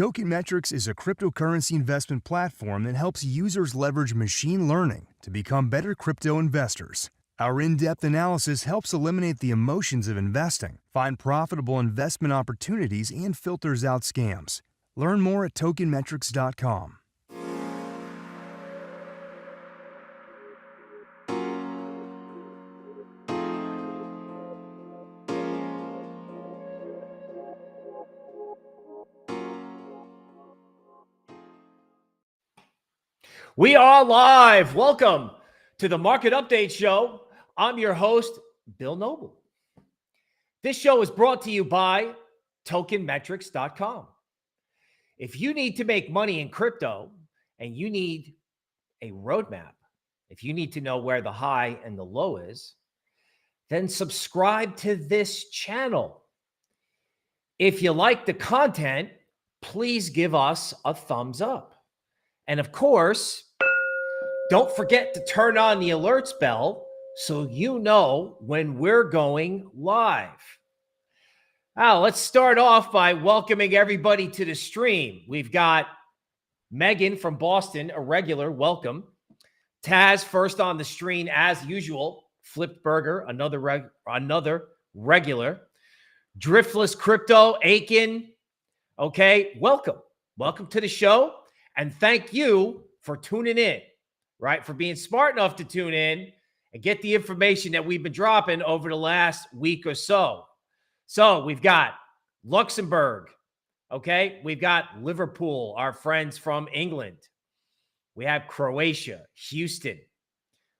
Token Metrics is a cryptocurrency investment platform that helps users leverage machine learning to become better crypto investors. Our in-depth analysis helps eliminate the emotions of investing, find profitable investment opportunities, and filters out scams. Learn more at tokenmetrics.com. We are live. Welcome to the Market Update Show. I'm your host, Bill Noble. This show is brought to you by tokenmetrics.com. If you need to make money in crypto and you need a roadmap, if you need to know where the high and the low is, then subscribe to this channel. If you like the content, please give us a thumbs up. And of course, don't forget to turn on the alerts bell so you know when we're going live. Now, let's start off by welcoming everybody to the stream. We've got Megan from Boston, a regular, welcome. Taz first on the screen as usual. Flipped Burger, another regular. Driftless Crypto, Aiken. Okay, welcome. Welcome to the show. And thank you for tuning in, right? For being smart enough to tune in and get the information that we've been dropping over the last week or so. So we've got Luxembourg, okay? We've got Liverpool, our friends from England. We have Croatia, Houston,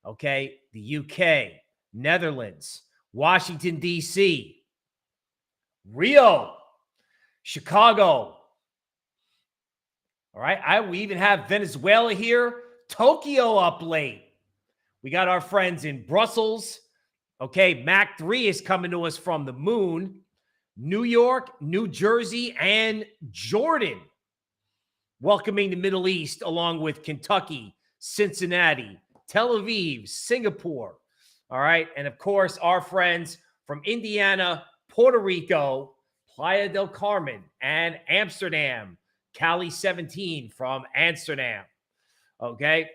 okay? The UK, Netherlands, Washington, D.C., Rio, Chicago. All right. We even have Venezuela here. Tokyo up late. We got our friends in Brussels. Okay. Mac 3 is coming to us from the moon. New York, New Jersey, and Jordan. Welcoming the Middle East along with Kentucky, Cincinnati, Tel Aviv, Singapore. All right. And of course, our friends from Indiana, Puerto Rico, Playa del Carmen, and Amsterdam. Cali 17 from Amsterdam. Okay.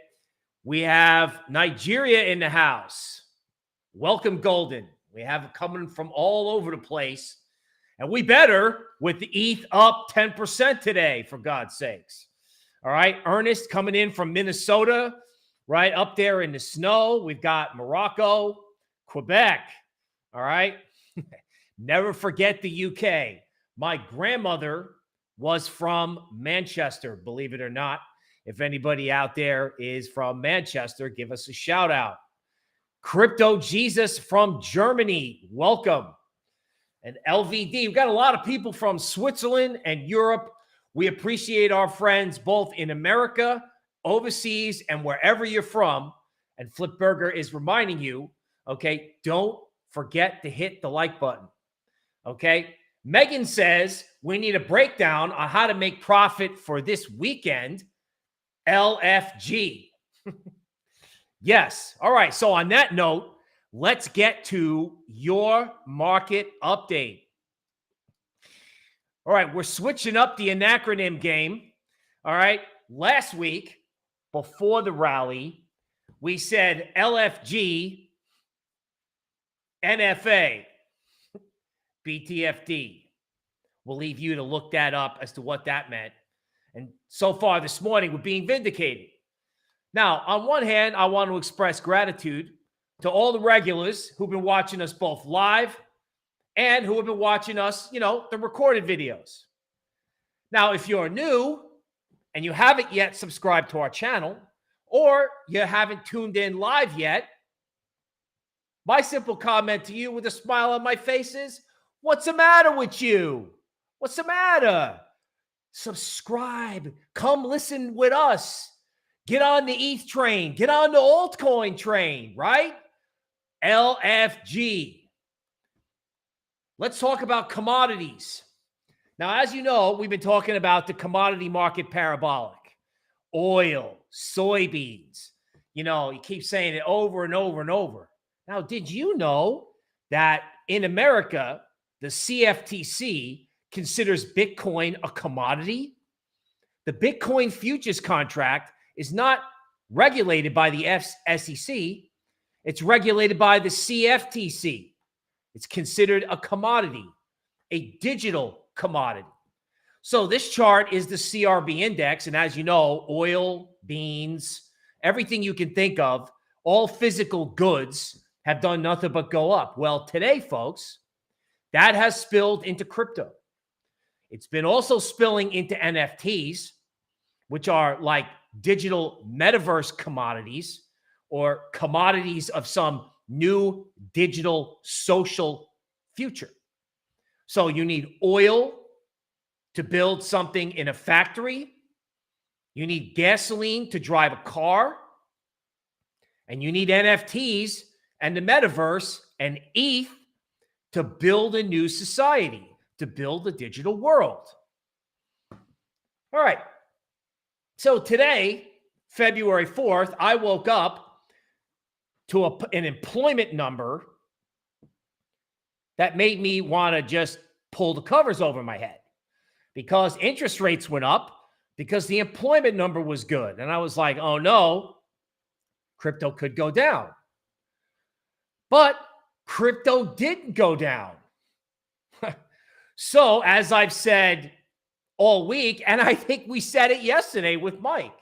We have Nigeria in the house. Welcome, Golden. We have it coming from all over the place. And we better with the ETH up 10% today, for God's sakes. All right. Ernest coming in from Minnesota, right up there in the snow. We've got Morocco, Quebec. All right. Never forget the UK. My grandmother was from Manchester, believe it or not. If anybody out there is from Manchester, give us a shout out. Crypto Jesus from Germany, welcome. And LVD, we've got a lot of people from Switzerland and Europe. We appreciate our friends both in America, overseas, and wherever you're from. And Flipburger is reminding you, okay, don't forget to hit the like button, okay? Megan says we need a breakdown on how to make profit for this weekend. LFG. Yes. All right. So on that note, let's get to your market update. All right. We're switching up the acronym game. All right. Last week, before the rally, we said LFG, NFA. BTFD. We'll leave you to look that up as to what that meant. And so far this morning, we're being vindicated. Now, on one hand, I want to express gratitude to all the regulars who've been watching us both live and who have been watching us, the recorded videos. Now, if you're new and you haven't yet subscribed to our channel or you haven't tuned in live yet, my simple comment to you with a smile on my face is, what's the matter with you? What's the matter? Subscribe. Come listen with us. Get on the ETH train. Get on the altcoin train, right? LFG. Let's talk about commodities. Now, as you know, we've been talking about the commodity market parabolic. Oil, soybeans. You keep saying it over and over and over. Now, did you know that in America, the CFTC considers Bitcoin a commodity? The Bitcoin futures contract is not regulated by the SEC. It's regulated by the CFTC. It's considered a commodity, a digital commodity. So this chart is the CRB index. And as you know, oil, beans, everything you can think of, all physical goods have done nothing but go up. Well, today, folks, that has spilled into crypto. It's been also spilling into NFTs, which are like digital metaverse commodities or commodities of some new digital social future. So you need oil to build something in a factory. You need gasoline to drive a car. And you need NFTs and the metaverse and ETH to build a new society, to build a digital world. All right. So today, February 4th, I woke up to an employment number that made me want to just pull the covers over my head because interest rates went up because the employment number was good. And I was like, oh no, crypto could go down. But crypto didn't go down. So as I've said all week, and I think we said it yesterday with Mike,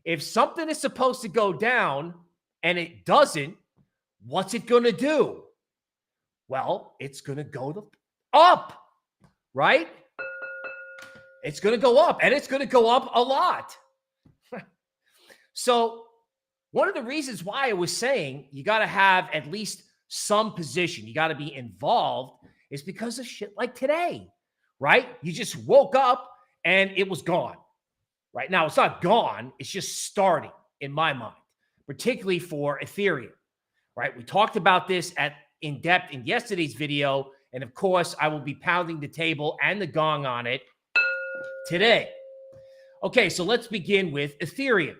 if something is supposed to go down and it doesn't, what's it going to do? Well, it's going to go up, right? It's going to go up, and it's going to go up a lot. So one of the reasons why I was saying you got to have at least some position, you got to be involved, is because of shit like today, right? You just woke up and it was gone. Right now, it's not gone. It's just starting in my mind, particularly for Ethereum, right? We talked about this in depth in yesterday's video. And of course, I will be pounding the table and the gong on it today. Okay, so let's begin with Ethereum.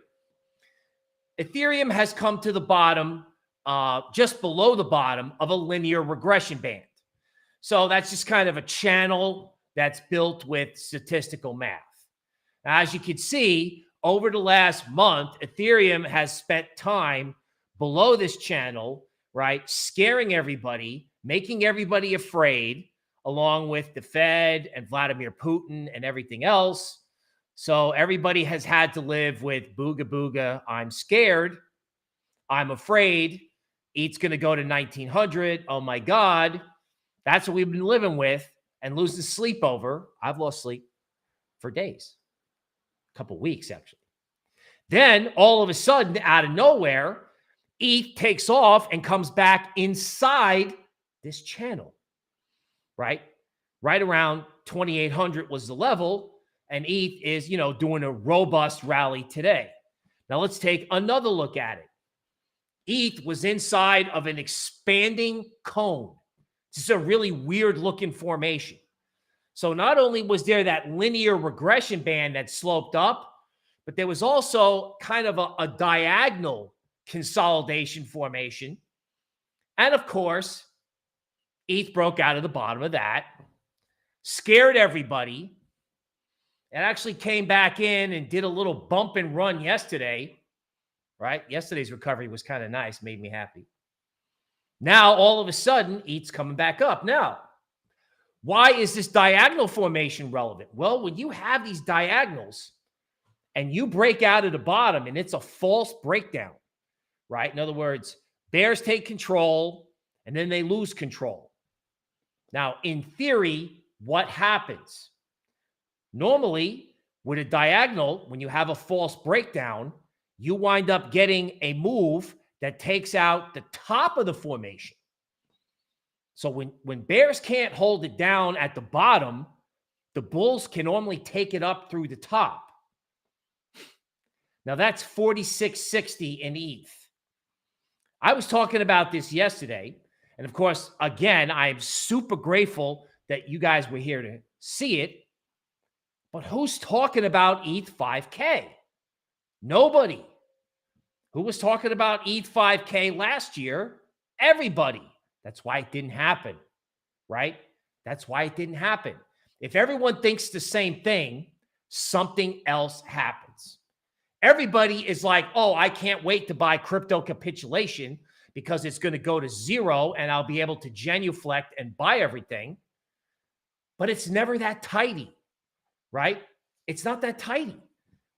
Ethereum has come to the bottom, just below the bottom of a linear regression band. So that's just kind of a channel that's built with statistical math. As you can see, over the last month, Ethereum has spent time below this channel, right? Scaring everybody, making everybody afraid, along with the Fed and Vladimir Putin and everything else. So everybody has had to live with booga booga. I'm scared. I'm afraid. ETH's going to go to 1900. Oh my God. That's what we've been living with and losing sleep over. I've lost sleep for days. Couple weeks, actually. Then all of a sudden, out of nowhere, ETH takes off and comes back inside this channel, right? Right around 2,800 was the level, and ETH is, doing a robust rally today. Now let's take another look at it. ETH was inside of an expanding cone. This is a really weird looking formation. So not only was there that linear regression band that sloped up, but there was also kind of a diagonal consolidation formation. And of course, ETH broke out of the bottom of that, scared everybody, and actually came back in and did a little bump and run yesterday, right? Yesterday's recovery was kind of nice, made me happy. Now, all of a sudden, ETH's coming back up. Now, why is this diagonal formation relevant? Well, when you have these diagonals and you break out at the bottom and it's a false breakdown, right? In other words, bears take control and then they lose control. Now, in theory, what happens? Normally, with a diagonal, when you have a false breakdown, you wind up getting a move that takes out the top of the formation. So when bears can't hold it down at the bottom, the bulls can normally take it up through the top. Now that's 4660 in ETH. I was talking about this yesterday. And of course, again, I'm super grateful that you guys were here to see it. But who's talking about ETH 5K? Nobody. Who was talking about ETH 5K last year? Everybody. That's why it didn't happen, right? That's why it didn't happen. If everyone thinks the same thing, something else happens. Everybody is like, oh, I can't wait to buy crypto capitulation because it's going to go to zero and I'll be able to genuflect and buy everything. But it's never that tidy, right? It's not that tidy,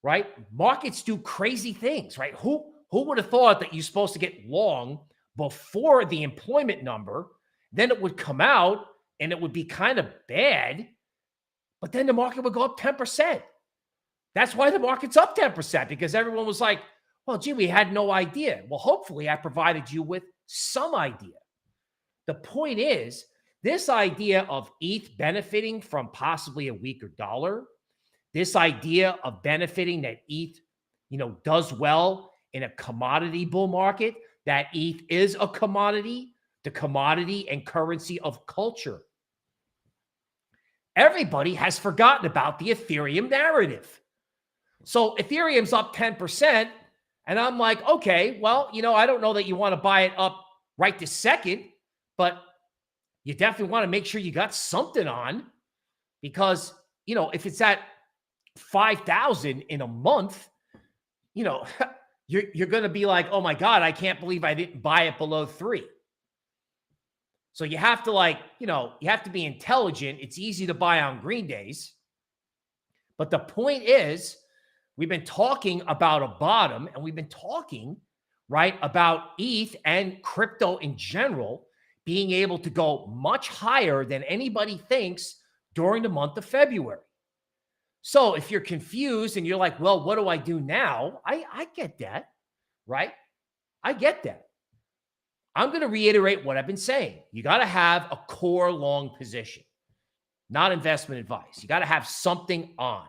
right? Markets do crazy things, right? Who would have thought that you're supposed to get long before the employment number, then it would come out and it would be kind of bad, but then the market would go up 10%. That's why the market's up 10%, because everyone was like, well, gee, we had no idea. Well, hopefully I provided you with some idea. The point is, this idea of ETH benefiting from possibly a weaker dollar, this idea of benefiting that ETH, does well in a commodity bull market, that ETH is a commodity, the commodity and currency of culture. Everybody has forgotten about the Ethereum narrative. So Ethereum's up 10%, and I'm like, okay, well, I don't know that you want to buy it up right this second, but you definitely want to make sure you got something on, because, if it's at 5,000 in a month, you're going to be like, oh my God, I can't believe I didn't buy it below 3. So you have to you have to be intelligent. It's easy to buy on green days. But the point is, we've been talking about a bottom, and we've been talking, right, about ETH and crypto in general being able to go much higher than anybody thinks during the month of February. So if you're confused and you're like, well, what do I do now? I get that, right? I get that. I'm going to reiterate what I've been saying. You got to have a core long position, not investment advice. You got to have something on,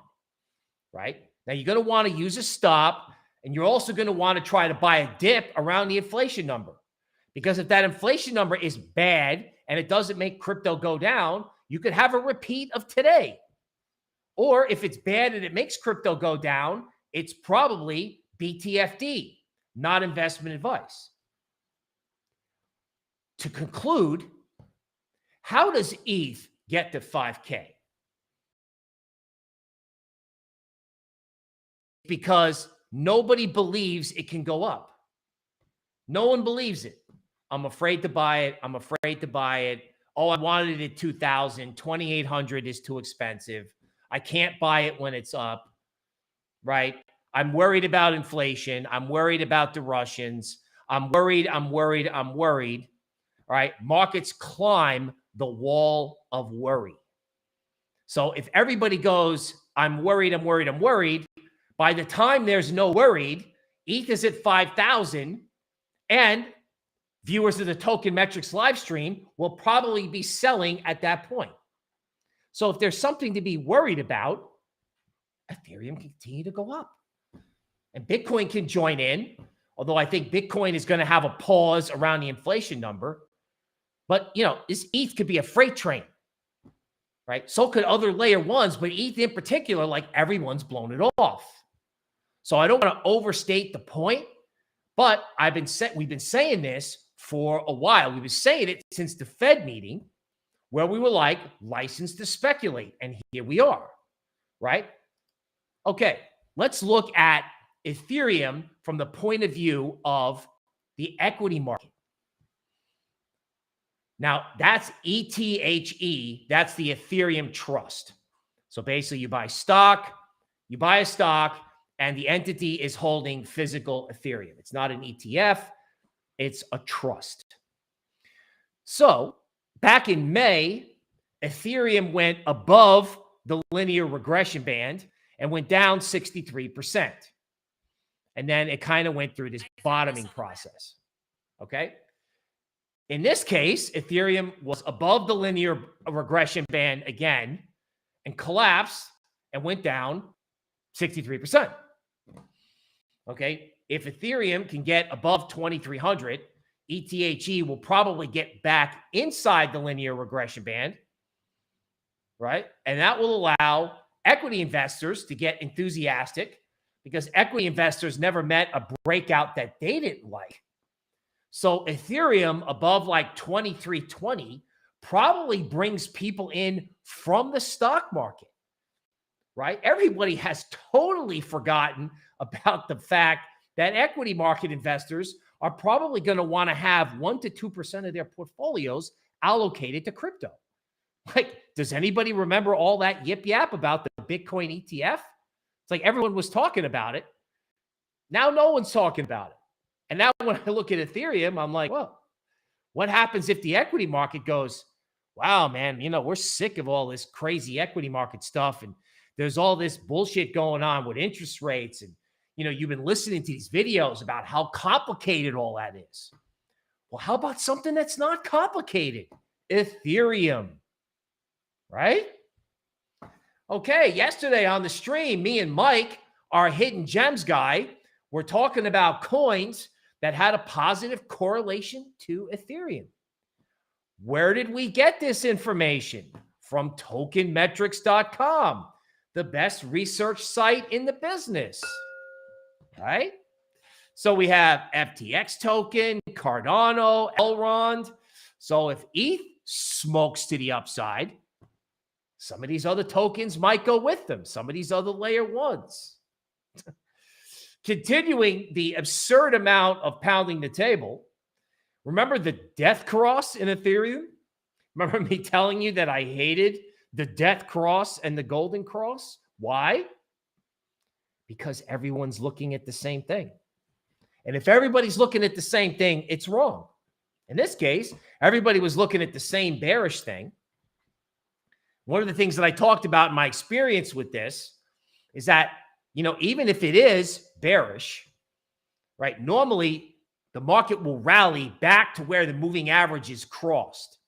right? Now, you're going to want to use a stop, and you're also going to want to try to buy a dip around the inflation number. Because if that inflation number is bad and it doesn't make crypto go down, you could have a repeat of today. Or if it's bad and it makes crypto go down, it's probably BTFD, not investment advice. To conclude, how does ETH get to 5K? Because nobody believes it can go up. No one believes it. I'm afraid to buy it. I'm afraid to buy it. Oh, I wanted it at 2,000. 2,800 is too expensive. I can't buy it when it's up, right? I'm worried about inflation. I'm worried about the Russians. I'm worried. All right. Markets climb the wall of worry. So if everybody goes, I'm worried, by the time there's no worried, ETH is at 5,000, and viewers of the Token Metrics live stream will probably be selling at that point. So if there's something to be worried about, Ethereum can continue to go up. And Bitcoin can join in, although I think Bitcoin is going to have a pause around the inflation number. But, this ETH could be a freight train, right? So could other layer ones, but ETH in particular, like everyone's blown it off. So I don't want to overstate the point, but we've been saying this for a while. We've been saying it since the Fed meeting, where we were like, licensed to speculate. And here we are, right? Okay, let's look at Ethereum from the point of view of the equity market. Now, that's ETHE. That's the Ethereum Trust. So basically, you buy a stock, and the entity is holding physical Ethereum. It's not an ETF. It's a trust. So back in May, Ethereum went above the linear regression band and went down 63%. And then it kind of went through this bottoming process. Okay. In this case, Ethereum was above the linear regression band again and collapsed and went down 63%. Okay. If Ethereum can get above 2,300, ETHE will probably get back inside the linear regression band, right? And that will allow equity investors to get enthusiastic, because equity investors never met a breakout that they didn't like. So Ethereum above like 2,320 probably brings people in from the stock market. right? Everybody has totally forgotten about the fact that equity market investors are probably going to want to have 1 to 2% of their portfolios allocated to crypto. Like, does anybody remember all that yip yap about the Bitcoin ETF? It's like everyone was talking about it. Now no one's talking about it. And now when I look at Ethereum, I'm like, well, what happens if the equity market goes, wow, man, we're sick of all this crazy equity market stuff. And there's all this bullshit going on with interest rates. And, you've been listening to these videos about how complicated all that is. Well, how about something that's not complicated? Ethereum, right? Okay, yesterday on the stream, me and Mike, our hidden gems guy, were talking about coins that had a positive correlation to Ethereum. Where did we get this information? From tokenmetrics.com, the best research site in the business, right? So we have FTX token, Cardano, Elrond. So if ETH smokes to the upside, some of these other tokens might go with them. Some of these other layer ones. Continuing the absurd amount of pounding the table. Remember the death cross in Ethereum? Remember me telling you that I hated the death cross and the golden cross? Why? Because everyone's looking at the same thing. And if everybody's looking at the same thing, it's wrong. In this case, everybody was looking at the same bearish thing. One of the things that I talked about in my experience with this is that, even if it is bearish, right, normally the market will rally back to where the moving average is crossed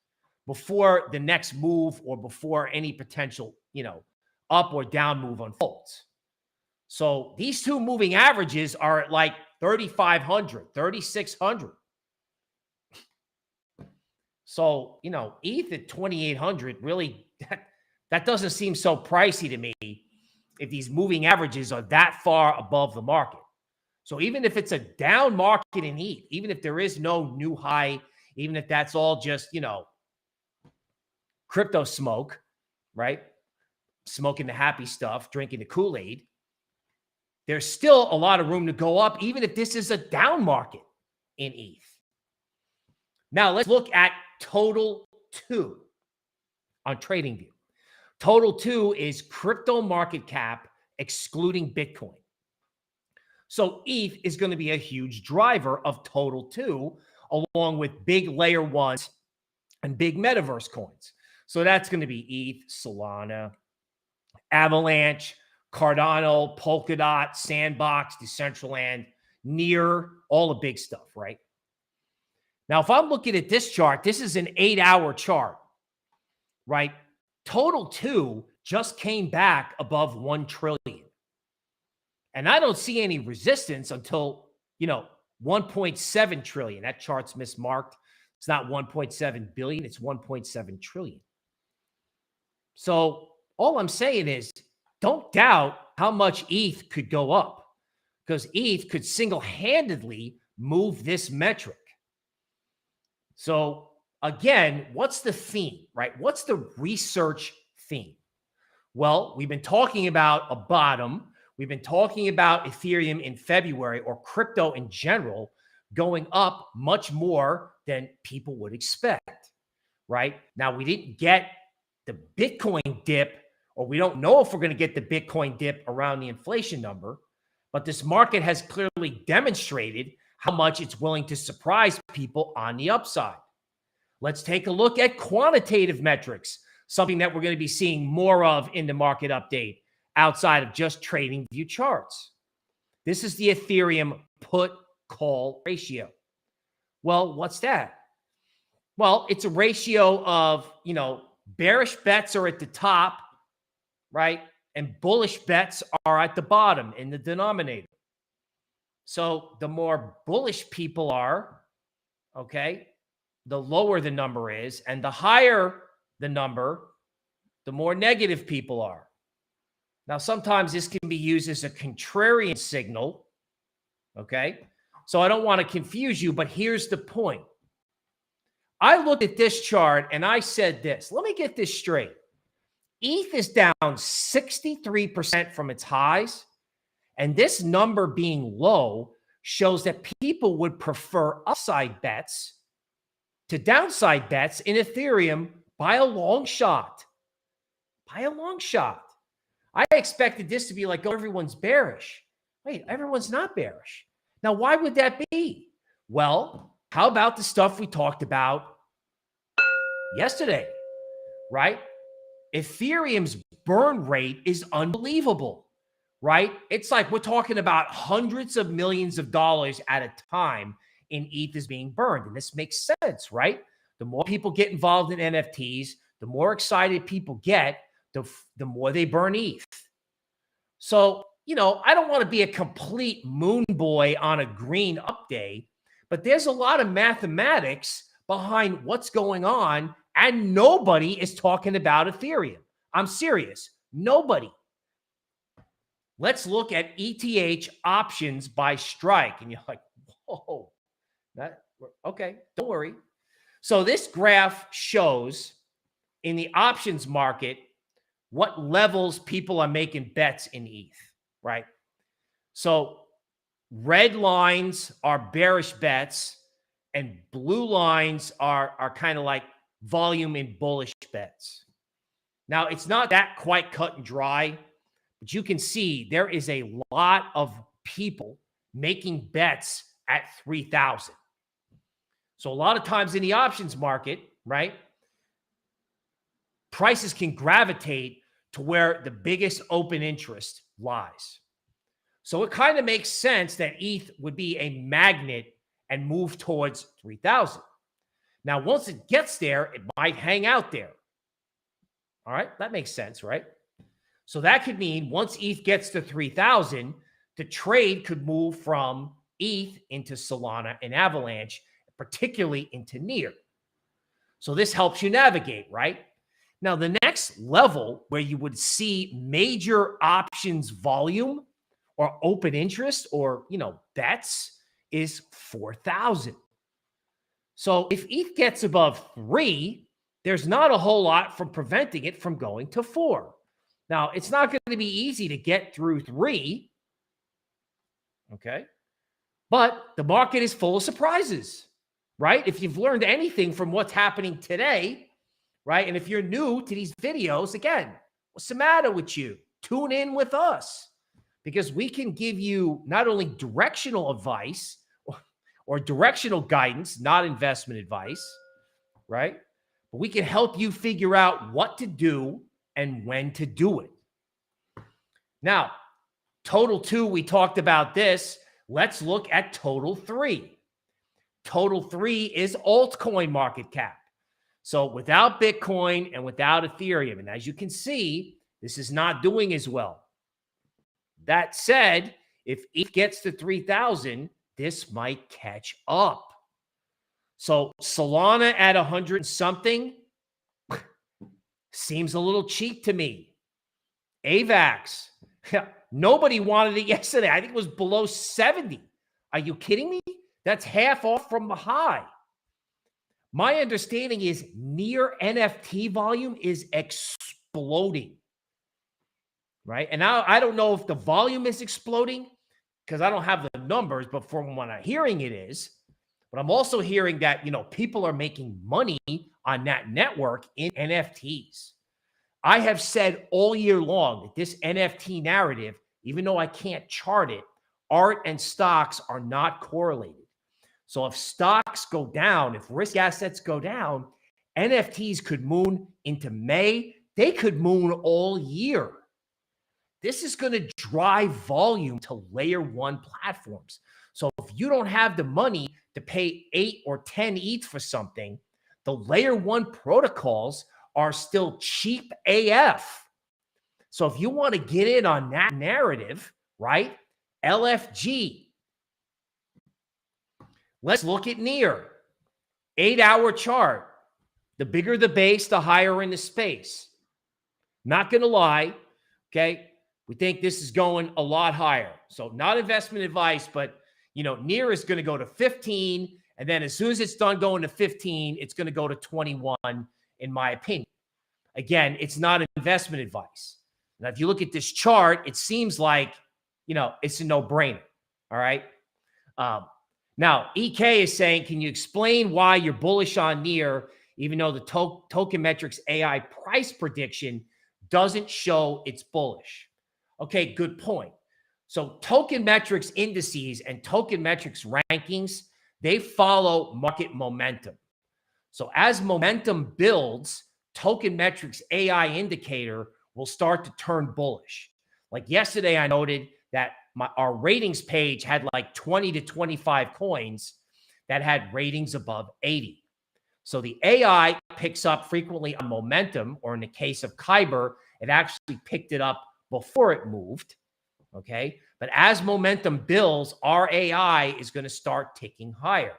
before the next move or before any potential, up or down move unfolds. So these two moving averages are at like 3,500, 3,600. So, ETH at 2,800 really, that doesn't seem so pricey to me if these moving averages are that far above the market. So even if it's a down market in ETH, even if there is no new high, even if that's all just, crypto smoke, right? Smoking the happy stuff, drinking the Kool-Aid, there's still a lot of room to go up, even if this is a down market in ETH. Now let's look at Total 2 on TradingView. Total 2 is crypto market cap excluding Bitcoin. So ETH is going to be a huge driver of Total 2, along with big layer ones and big metaverse coins. So that's going to be ETH, Solana, Avalanche, Cardano, Polkadot, Sandbox, Decentraland, Near, all the big stuff, right? Now, if I'm looking at this chart, this is an 8-hour chart, right? Total 2 just came back above 1 trillion. And I don't see any resistance until, 1.7 trillion. That chart's mismarked. It's not 1.7 billion. It's 1.7 trillion. So all I'm saying is don't doubt how much ETH could go up, because ETH could single-handedly move this metric. So again, what's the theme, right? What's the research theme? Well, we've been talking about a bottom. We've been talking about Ethereum in February, or crypto in general, going up much more than people would expect, right? Now, we didn't get the Bitcoin dip, or we don't know if we're going to get the Bitcoin dip around the inflation number, but this market has clearly demonstrated how much it's willing to surprise people on the upside. Let's take a look at quantitative metrics, something that we're going to be seeing more of in the market update outside of just TradingView charts. This is the Ethereum put-call ratio. Well, what's that? Well, it's a ratio of, bearish bets are at the top, right? And bullish bets are at the bottom in the denominator. So the more bullish people are, okay, the lower the number is, and the higher the number, the more negative people are. Now, sometimes this can be used as a contrarian signal, okay? So I don't want to confuse you, but here's the point. I looked at this chart and I said this. Let me get this straight. ETH is down 63% from its highs. And this number being low shows that people would prefer upside bets to downside bets in Ethereum by a long shot. By a long shot. I expected this to be like, oh, everyone's bearish. Wait, everyone's not bearish. Now, why would that be? Well, how about the stuff we talked about yesterday, right? Ethereum's burn rate is unbelievable, right? It's like we're talking about hundreds of millions of dollars at a time in ETH is being burned. And this makes sense, right? The more people get involved in NFTs, the more excited people get, the more they burn ETH. So, I don't want to be a complete moon boy on a green up day, but there's a lot of mathematics behind what's going on, and nobody is talking about Ethereum. I'm serious. Nobody. Let's look at ETH options by strike. And you're like, whoa, okay, don't worry. So this graph shows in the options market what levels people are making bets in ETH, right? So red lines are bearish bets and blue lines are kind of like volume in bullish bets. Now, it's not that quite cut and dry, but you can see there is a lot of people making bets at 3,000. So a lot of times in the options market, right, prices can gravitate to where the biggest open interest lies. So it kind of makes sense that ETH would be a magnet and move towards 3,000. Now, once it gets there, it might hang out there. All right, that makes sense, right? So that could mean once ETH gets to 3,000, the trade could move from ETH into Solana and Avalanche, particularly into Near. So this helps you navigate, right? Now, the next level where you would see major options volume or open interest or, bets is 4,000. So if ETH gets above 3, there's not a whole lot from preventing it from going to 4. Now, it's not going to be easy to get through 3, okay? But the market is full of surprises, right? If you've learned anything from what's happening today, right? And if you're new to these videos, again, what's the matter with you? Tune in with us because we can give you not only directional advice or directional guidance, not investment advice, right? But we can help you figure out what to do and when to do it. Now, total 2, we talked about this. Let's look at total 3. Total 3 is altcoin market cap. So without Bitcoin and without Ethereum, and as you can see, this is not doing as well. That said, if ETH gets to 3,000, this might catch up. So Solana at 100 something seems a little cheap to me. AVAX, nobody wanted it yesterday. I think it was below 70. Are you kidding me? That's half off from the high. My understanding is Near NFT volume is exploding, right? And now I don't know if the volume is exploding because I don't have the numbers, but from what I'm hearing it is. But I'm also hearing that, people are making money on that network in NFTs. I have said all year long that this NFT narrative, even though I can't chart it, art and stocks are not correlated. So if stocks go down, if risk assets go down, NFTs could moon into May. They could moon all year. This is going to drive volume to layer 1 platforms. So if you don't have the money to pay 8 or 10 ETH for something, the layer 1 protocols are still cheap AF. So if you want to get in on that narrative, right? LFG. Let's look at Near. 8-hour chart. The bigger the base, the higher in the space. Not going to lie, okay? We think this is going a lot higher. So not investment advice, but, Near is going to go to 15. And then as soon as it's done going to 15, it's going to go to 21, in my opinion. Again, it's not investment advice. Now, if you look at this chart, it seems like, it's a no-brainer. All right. Now, EK is saying, can you explain why you're bullish on Near, even though the Token Metrics AI price prediction doesn't show it's bullish? Okay, good point. So Token Metrics indices and Token Metrics rankings, they follow market momentum. So as momentum builds, Token Metrics AI indicator will start to turn bullish. Like yesterday, I noted that our ratings page had like 20 to 25 coins that had ratings above 80. So the AI picks up frequently on momentum, or in the case of Kyber, it actually picked it up before it moved. Okay. But as momentum builds, our AI is going to start ticking higher.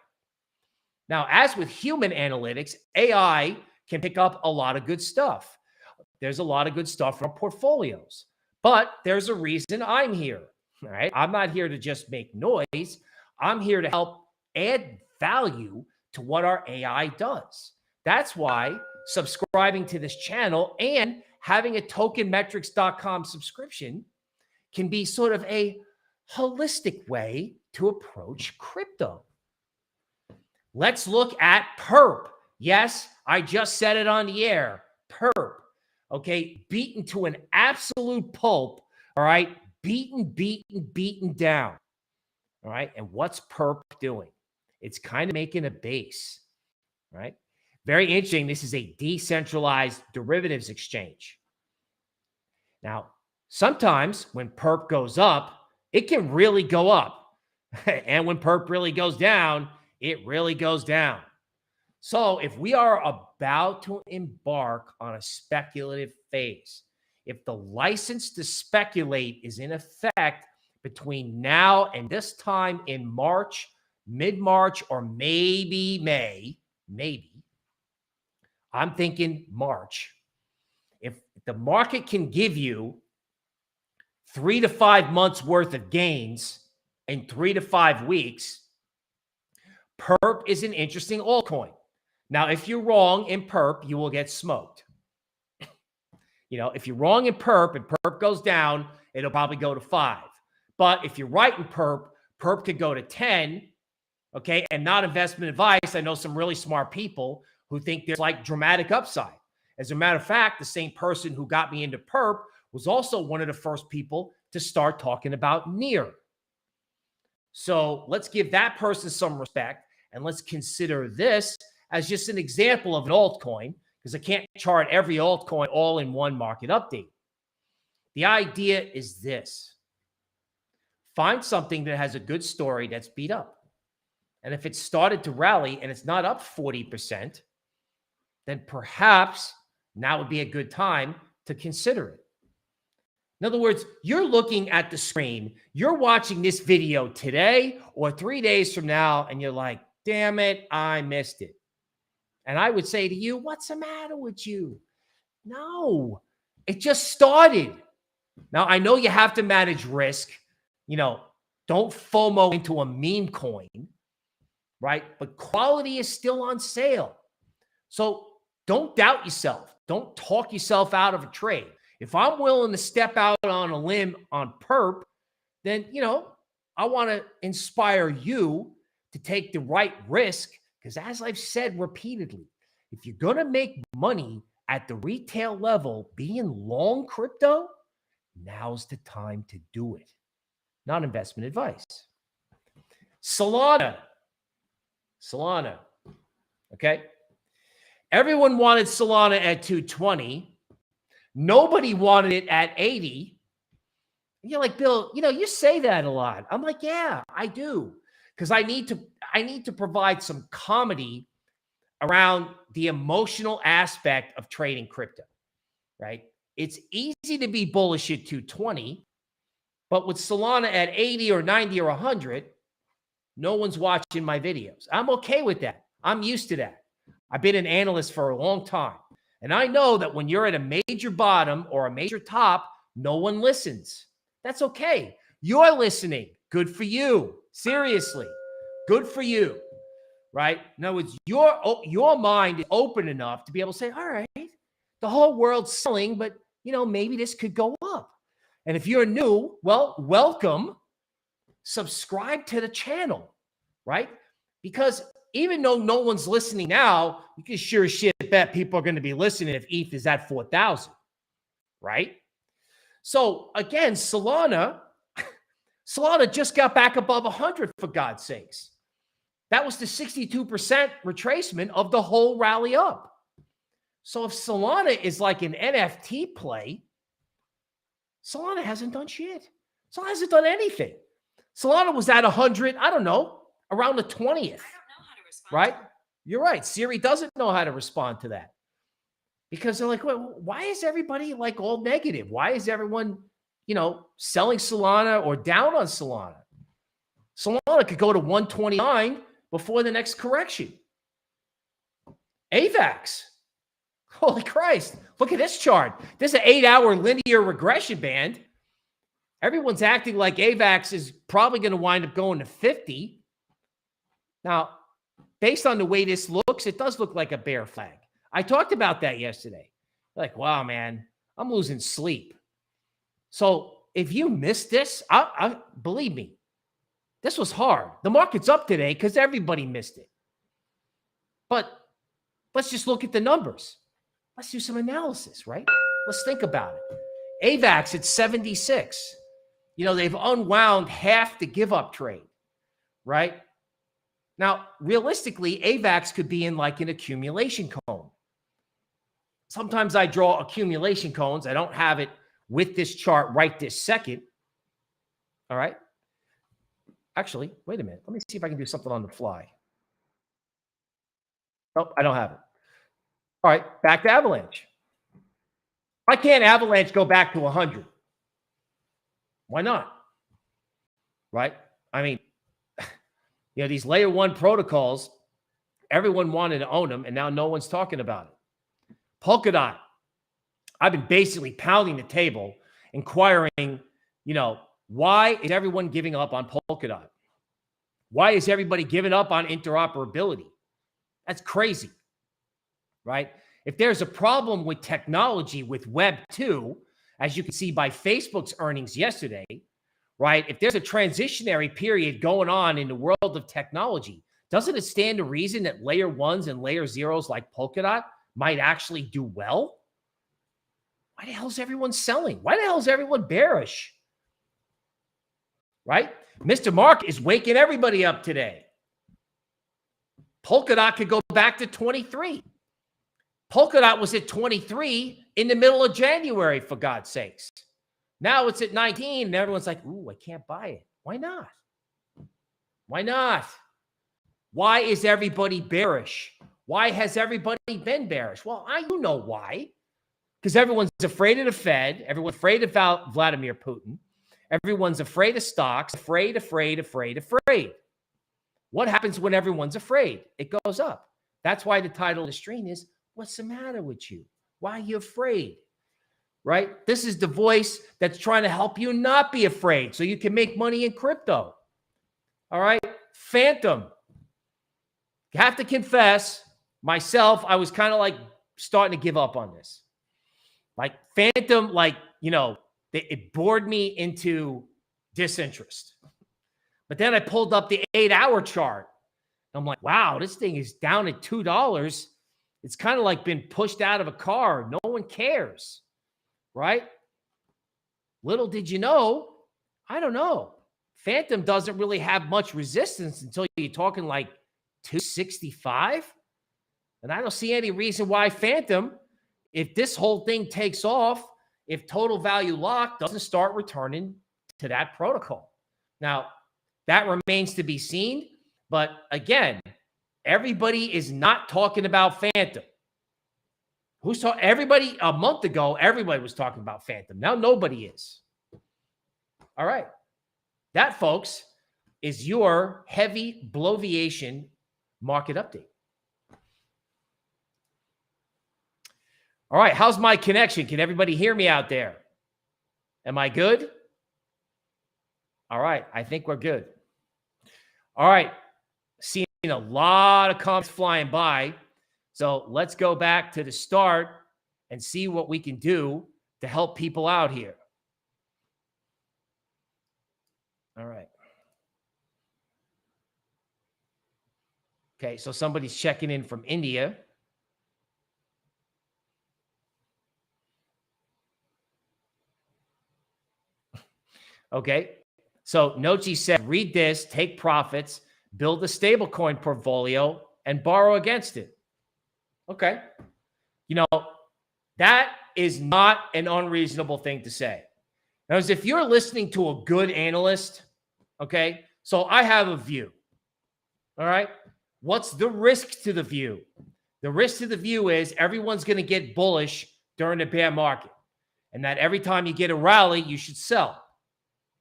Now, as with human analytics, AI can pick up a lot of good stuff. There's a lot of good stuff from portfolios, but there's a reason I'm here. All right. I'm not here to just make noise. I'm here to help add value to what our AI does. That's why subscribing to this channel and having a tokenmetrics.com subscription can be sort of a holistic way to approach crypto. Let's look at perp. Yes, I just said it on the air. Perp. Okay, beaten to an absolute pulp. All right, beaten down. All right, and what's perp doing? It's kind of making a base. Right? Very interesting. This is a decentralized derivatives exchange. Now, sometimes when perp goes up, it can really go up. And when perp really goes down, it really goes down. So if we are about to embark on a speculative phase, if the license to speculate is in effect between now and this time in March, mid-March, or maybe May, I'm thinking March. If the market can give you 3 to 5 months worth of gains in 3 to 5 weeks, perp is an interesting altcoin. Now, if you're wrong in perp, you will get smoked. If you're wrong in perp and perp goes down, it'll probably go to 5. But if you're right in perp, perp could go to 10. Okay. And not investment advice. I know some really smart people who think there's like dramatic upside. As a matter of fact, the same person who got me into perp was also one of the first people to start talking about Near. So let's give that person some respect, and let's consider this as just an example of an altcoin, because I can't chart every altcoin all in one market update. The idea is this: find something that has a good story that's beat up. And if it's started to rally and it's not up 40%, then perhaps now would be a good time to consider it. In other words, you're looking at the screen, you're watching this video today or 3 days from now, and you're like, damn it, I missed it. And I would say to you, what's the matter with you? No, it just started. Now, I know you have to manage risk. Don't FOMO into a meme coin, right? But quality is still on sale. So don't doubt yourself. Don't talk yourself out of a trade. If I'm willing to step out on a limb on perp, then, I want to inspire you to take the right risk. Because as I've said repeatedly, if you're going to make money at the retail level being long crypto, now's the time to do it. Not investment advice. Solana. Okay. Everyone wanted Solana at 220. Nobody wanted it at 80. You're like, Bill, you say that a lot. I'm like, yeah, I do. Because I need to provide some comedy around the emotional aspect of trading crypto, right? It's easy to be bullish at 220, but with Solana at 80 or 90 or 100, no one's watching my videos. I'm okay with that. I'm used to that. I've been an analyst for a long time. And I know that when you're at a major bottom or a major top, no one listens. That's okay. You're listening. Good for you. Seriously. Good for you. Right? In other words, your mind is open enough to be able to say, all right, the whole world's selling, but maybe this could go up. And if you're new, well, welcome. Subscribe to the channel, right? Because even though no one's listening now, you can sure as shit bet people are going to be listening if ETH is at 4,000, right? So again, Solana just got back above 100, for God's sakes. That was the 62% retracement of the whole rally up. So if Solana is like an NFT play, Solana hasn't done shit. Solana hasn't done anything. Solana was at 100, I don't know, around the 20th. I don't know how to respond. Right? You're right. Siri doesn't know how to respond to that. Because they're like, well, why is everybody like all negative? Why is everyone, selling Solana or down on Solana? Solana could go to 129 before the next correction. AVAX. Holy Christ. Look at this chart. This is an 8-hour linear regression band. Everyone's acting like AVAX is probably going to wind up going to 50. Now, based on the way this looks, it does look like a bear flag. I talked about that yesterday. Like, wow, man, I'm losing sleep. So if you missed this, I believe me, this was hard. The market's up today because everybody missed it. But let's just look at the numbers. Let's do some analysis, right? Let's think about it. AVAX at 76. They've unwound half the give up trade, right? Now, realistically, AVAX could be in like an accumulation cone. Sometimes I draw accumulation cones. I don't have it with this chart right this second. All right. Actually, wait a minute. Let me see if I can do something on the fly. Nope, I don't have it. All right, back to Avalanche. Why can't Avalanche go back to 100? Why not? Right? I mean, these layer 1 protocols, everyone wanted to own them, and now no one's talking about it. Polkadot, I've been basically pounding the table, inquiring, why is everyone giving up on Polkadot? Why is everybody giving up on interoperability? That's crazy, right? If there's a problem with technology with Web 2, as you can see by Facebook's earnings yesterday, right? If there's a transitionary period going on in the world of technology, doesn't it stand to reason that layer 1s and layer 0s like Polkadot might actually do well? Why the hell is everyone selling? Why the hell is everyone bearish? Right? Mr. Mark is waking everybody up today. Polkadot could go back to 23. Polkadot was at 23 in the middle of January, for God's sakes. Now it's at 19, and everyone's like, ooh, I can't buy it. Why not? Why not? Why is everybody bearish? Why has everybody been bearish? Well, I do know why. Because everyone's afraid of the Fed. Everyone's afraid of Vladimir Putin. Everyone's afraid of stocks. Afraid. What happens when everyone's afraid? It goes up. That's why the title of the stream is, what's the matter with you? Why are you afraid? Right? This is the voice that's trying to help you not be afraid so you can make money in crypto. All right? Phantom. You have to confess, myself, I was kind of like starting to give up on this. Like Phantom, it bored me into disinterest. But then I pulled up the 8-hour chart. I'm like, wow, this thing is down at $2. It's kind of like been pushed out of a car. No one cares, right? Little did you know, I don't know. Phantom doesn't really have much resistance until you're talking like 265. And I don't see any reason why Phantom, if this whole thing takes off, if total value lock doesn't start returning to that protocol. Now, that remains to be seen. But again, everybody is not talking about Phantom. Who's talking? Everybody, a month ago, everybody was talking about Phantom. Now nobody is. All right. That, folks, is your heavy bloviation market update. All right. How's my connection? Can everybody hear me out there? Am I good? All right. I think we're good. All right. Seeing a lot of comments flying by. So let's go back to the start and see what we can do to help people out here. All right. Okay, so somebody's checking in from India. Okay, so Nochi said, read this, take profits, build a stablecoin portfolio, and borrow against it. Okay. You know, that is not an unreasonable thing to say. Now, if you're listening to a good analyst, okay, so I have a view. All right. What's the risk to the view? The risk to the view is everyone's going to get bullish during a bear market, and that every time you get a rally, you should sell.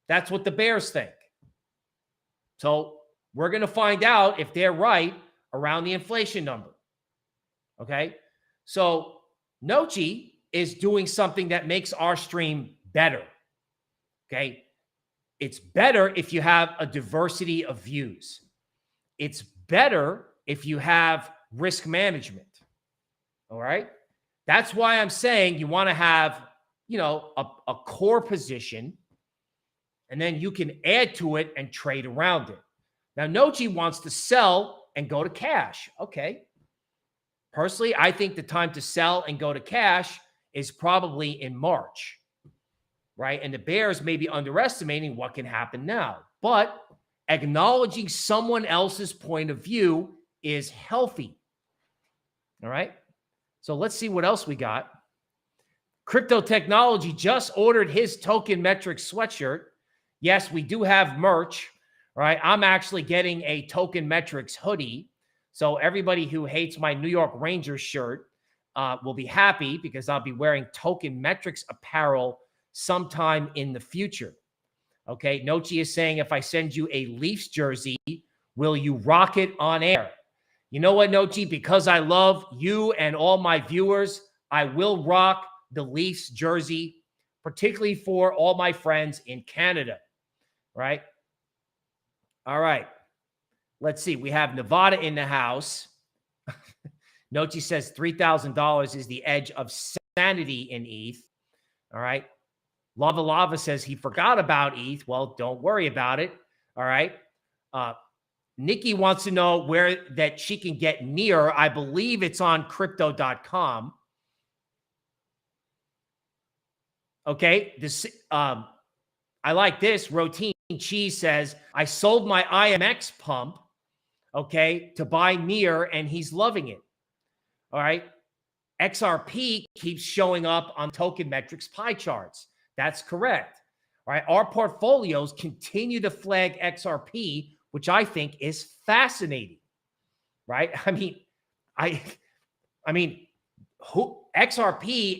That's what the bears think. So we're going to find out if they're right around the inflation number. Okay. So Nochi is doing something that makes our stream better. Okay. It's better if you have a diversity of views. It's better if you have risk management. All right. That's why I'm saying you want to have, a core position, and then you can add to it and trade around it. Now, Nochi wants to sell and go to cash. Okay. Personally, I think the time to sell and go to cash is probably in March, right? And the bears may be underestimating what can happen now. But acknowledging someone else's point of view is healthy. All right. So let's see what else we got. Crypto Technology just ordered his Token Metrics sweatshirt. Yes, we do have merch, right? I'm actually getting a Token Metrics hoodie. So everybody who hates my New York Rangers shirt will be happy because I'll be wearing Token Metrics apparel sometime in the future. Okay, Nochi is saying, if I send you a Leafs jersey, will you rock it on air? You know what, Nochi? Because I love you and all my viewers, I will rock the Leafs jersey, particularly for all my friends in Canada, right? All right. Let's see. We have Nevada in the house. Nochi says $3,000 is the edge of sanity in ETH. All right. Lava says he forgot about ETH. Well, don't worry about it. All right. Nikki wants to know where that she can get near. I believe it's on crypto.com. Okay. This, I like this. Routine Cheese says, I sold my IMX pump, okay, to buy near, and he's loving it. All right. XRP keeps showing up on Token Metrics pie charts. That's correct. All right. Our portfolios continue to flag XRP, which I think is fascinating. Right. XRP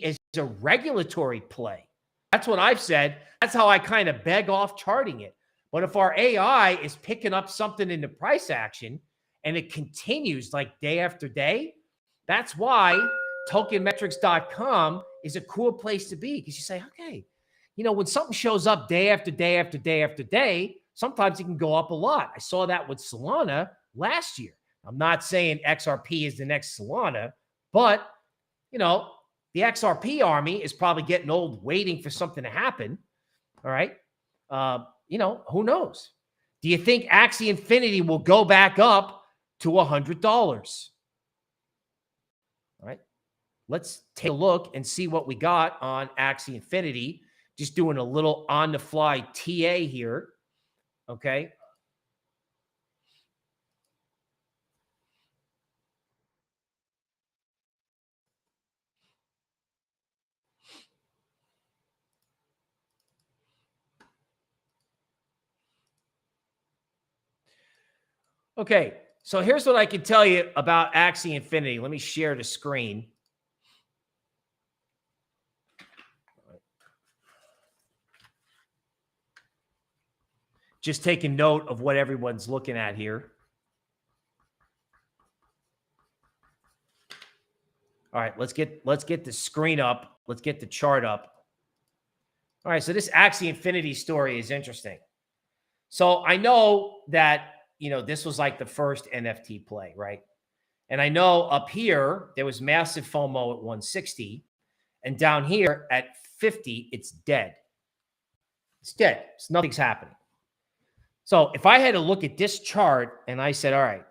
is a regulatory play. That's what I've said. That's how I kind of beg off charting it. But if our AI is picking up something in the price action and it continues like day after day, that's why tokenmetrics.com is a cool place to be, because you say, okay, when something shows up day after day after day after day, sometimes it can go up a lot. I saw that with Solana last year. I'm not saying XRP is the next Solana, but, the XRP army is probably getting old waiting for something to happen. All right. Who knows? Do you think Axie Infinity will go back up to $100? All right. Let's take a look and see what we got on Axie Infinity. Just doing a little on-the-fly TA here. Okay. Okay, so here's what I can tell you about Axie Infinity. Let me share the screen. Just taking note of what everyone's looking at here. All right, let's get the screen up. Let's get the chart up. All right, so this Axie Infinity story is interesting. So I know that this was like the first NFT play, right? And I know up here, there was massive FOMO at 160. And down here at 50, it's dead. It's dead. Nothing's happening. So if I had to look at this chart and I said, all right,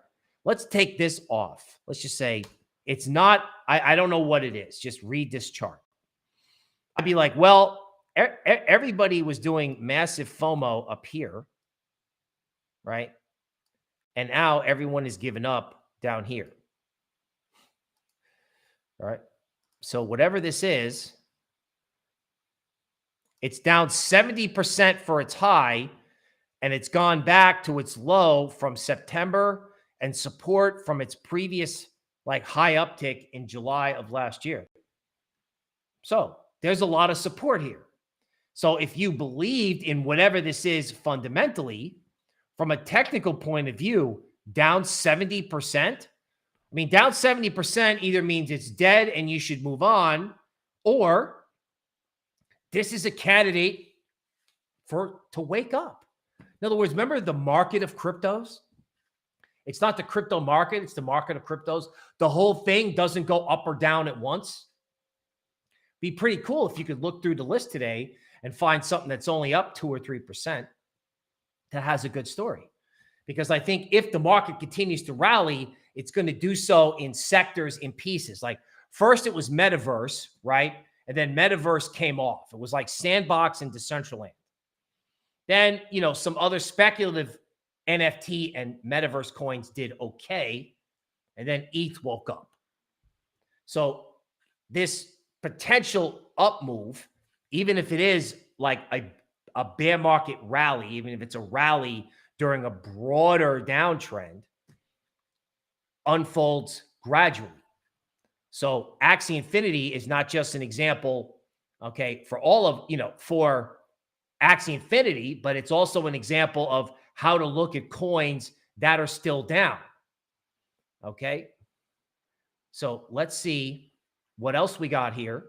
let's take this off. Let's just say it's not, I don't know what it is. Just read this chart. I'd be like, well, everybody was doing massive FOMO up here, right? And now everyone is giving up down here. All right. So whatever this is, it's down 70% for its high, and it's gone back to its low from September and support from its previous like high uptick in July of last year. So there's a lot of support here. So if you believed in whatever this is fundamentally, from a technical point of view, down 70%, I mean, down 70% either means it's dead and you should move on, or this is a candidate to wake up. In other words, remember the market of cryptos? It's not the crypto market, it's the market of cryptos. The whole thing doesn't go up or down at once. Be pretty cool if you could look through the list today and find something that's only up 2 or 3% that has a good story. Because I think if the market continues to rally, it's going to do so in sectors, in pieces. Like first it was metaverse, right? And then metaverse came off. It was like Sandbox and Decentraland. Then, you know, some other speculative NFT and metaverse coins did okay. And then ETH woke up. So this potential up move, even if it is like a bear market rally, even if it's a rally during a broader downtrend, unfolds gradually. So Axie Infinity is not just an example, okay, for all of, you know, for Axie Infinity, but it's also an example of how to look at coins that are still down. Okay. So let's see what else we got here.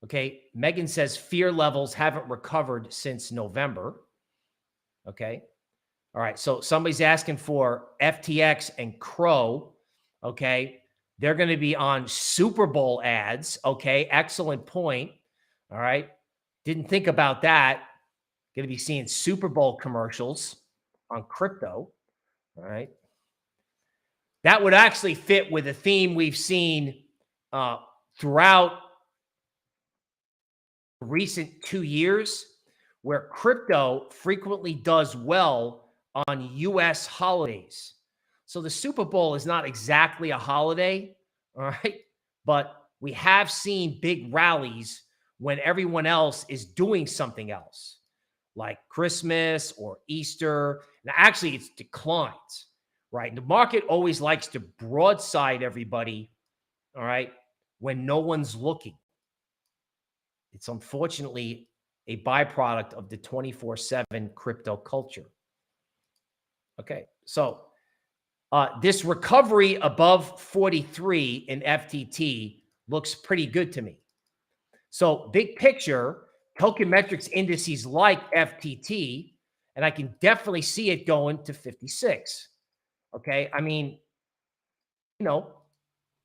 Okay. Megan says fear levels haven't recovered since November. Okay. All right. So somebody's asking for FTX and Crow. Okay. They're going to be on Super Bowl ads. Okay. Excellent point. All right. Didn't think about that. Going to be seeing Super Bowl commercials on crypto. All right. That would actually fit with a theme we've seen throughout recent 2 years, where crypto frequently does well on US holidays. So the Super Bowl is not exactly a holiday, all right? But we have seen big rallies when everyone else is doing something else, like Christmas or Easter. Now, actually, it's declines, right? The market always likes to broadside everybody, all right, when no one's looking. It's unfortunately a byproduct of the 24/7 crypto culture. Okay, so this recovery above 43 in FTT looks pretty good to me. So big picture, Token Metrics indices like FTT, and I can definitely see it going to 56. Okay, I mean, you know,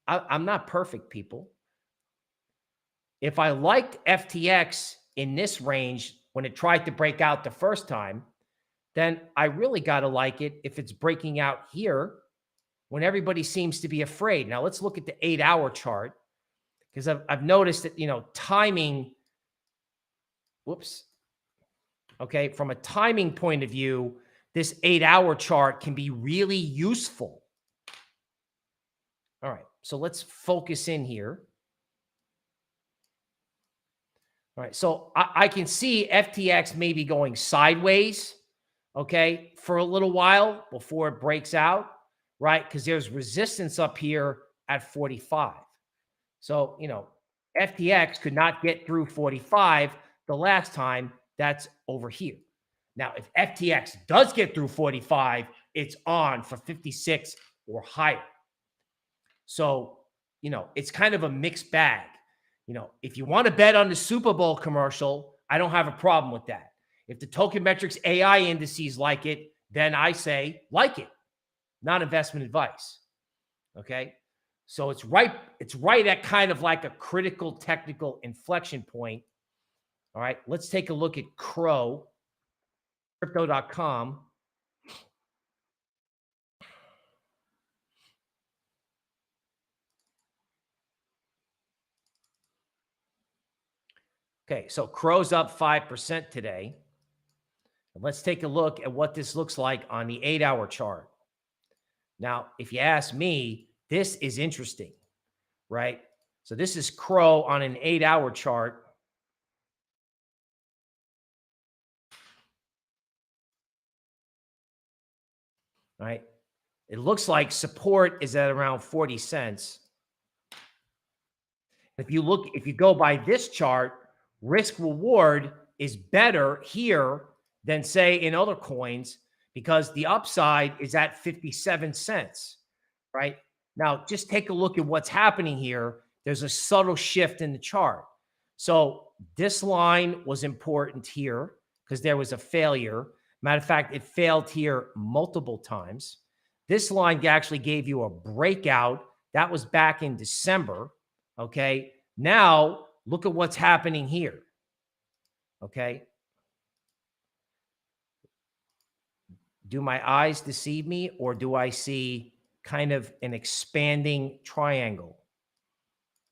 I'm not perfect, people. If I liked FTX in this range when it tried to break out the first time, then I really got to like it if it's breaking out here when everybody seems to be afraid. Now let's look at the 8-hour chart, because I've noticed that, you know, timing, whoops. Okay, from a timing point of view, this 8-hour chart can be really useful. All right, so let's focus in here. All right, so I can see FTX maybe going sideways, okay, for a little while before it breaks out, right? Because there's resistance up here at 45. So, you know, FTX could not get through 45 the last time. That's over here. Now, if FTX does get through 45, it's on for 56 or higher. So, you know, it's kind of a mixed bag. You know, if you want to bet on the Super Bowl commercial, I don't have a problem with that. If the Token Metrics AI indices like it, then I say like it, not investment advice. Okay. So it's right at kind of like a critical technical inflection point. All right, let's take a look at Crow, crypto.com. Okay, so Crow's up 5% today. And let's take a look at what this looks like on the 8-hour chart. Now, if you ask me, this is interesting, right? So this is Crow on an 8-hour chart. Right? It looks like support is at around 40 cents. If you go by this chart, risk reward is better here than say in other coins because the upside is at 57 cents, right? Now, just take a look at what's happening here. There's a subtle shift in the chart. So this line was important here because there was a failure. Matter of fact, it failed here multiple times. This line actually gave you a breakout. That was back in December. Okay. Now look at what's happening here. Okay. Do my eyes deceive me, or do I see kind of an expanding triangle?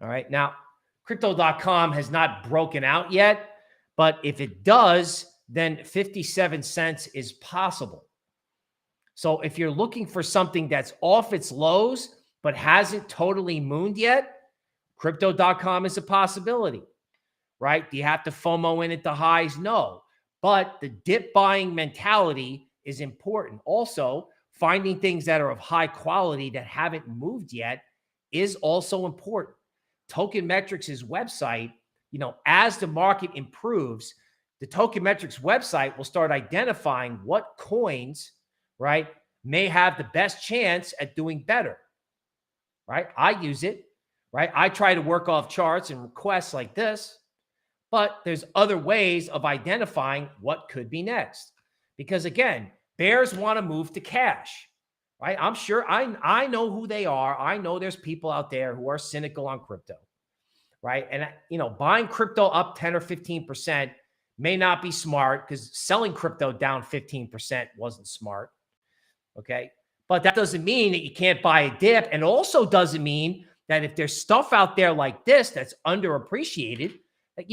All right. Now, crypto.com has not broken out yet, but if it does, then 57 cents is possible. So if you're looking for something that's off its lows, but hasn't totally mooned yet, crypto.com is a possibility, right? Do you have to FOMO in at the highs? No, but the dip buying mentality is important. Also, finding things that are of high quality that haven't moved yet is also important. Token Metrics' website, as the market improves, the Token Metrics website will start identifying what coins, right, may have the best chance at doing better, right? I use it, right? I try to work off charts and requests like this, but there's other ways of identifying what could be next. Because again, bears want to move to cash, right? I'm sure I know who they are. I know there's people out there who are cynical on crypto, right? And, buying crypto up 10 or 15% may not be smart because selling crypto down 15% wasn't smart, okay? But that doesn't mean that you can't buy a dip, and also doesn't mean that if there's stuff out there like this that's underappreciated, that,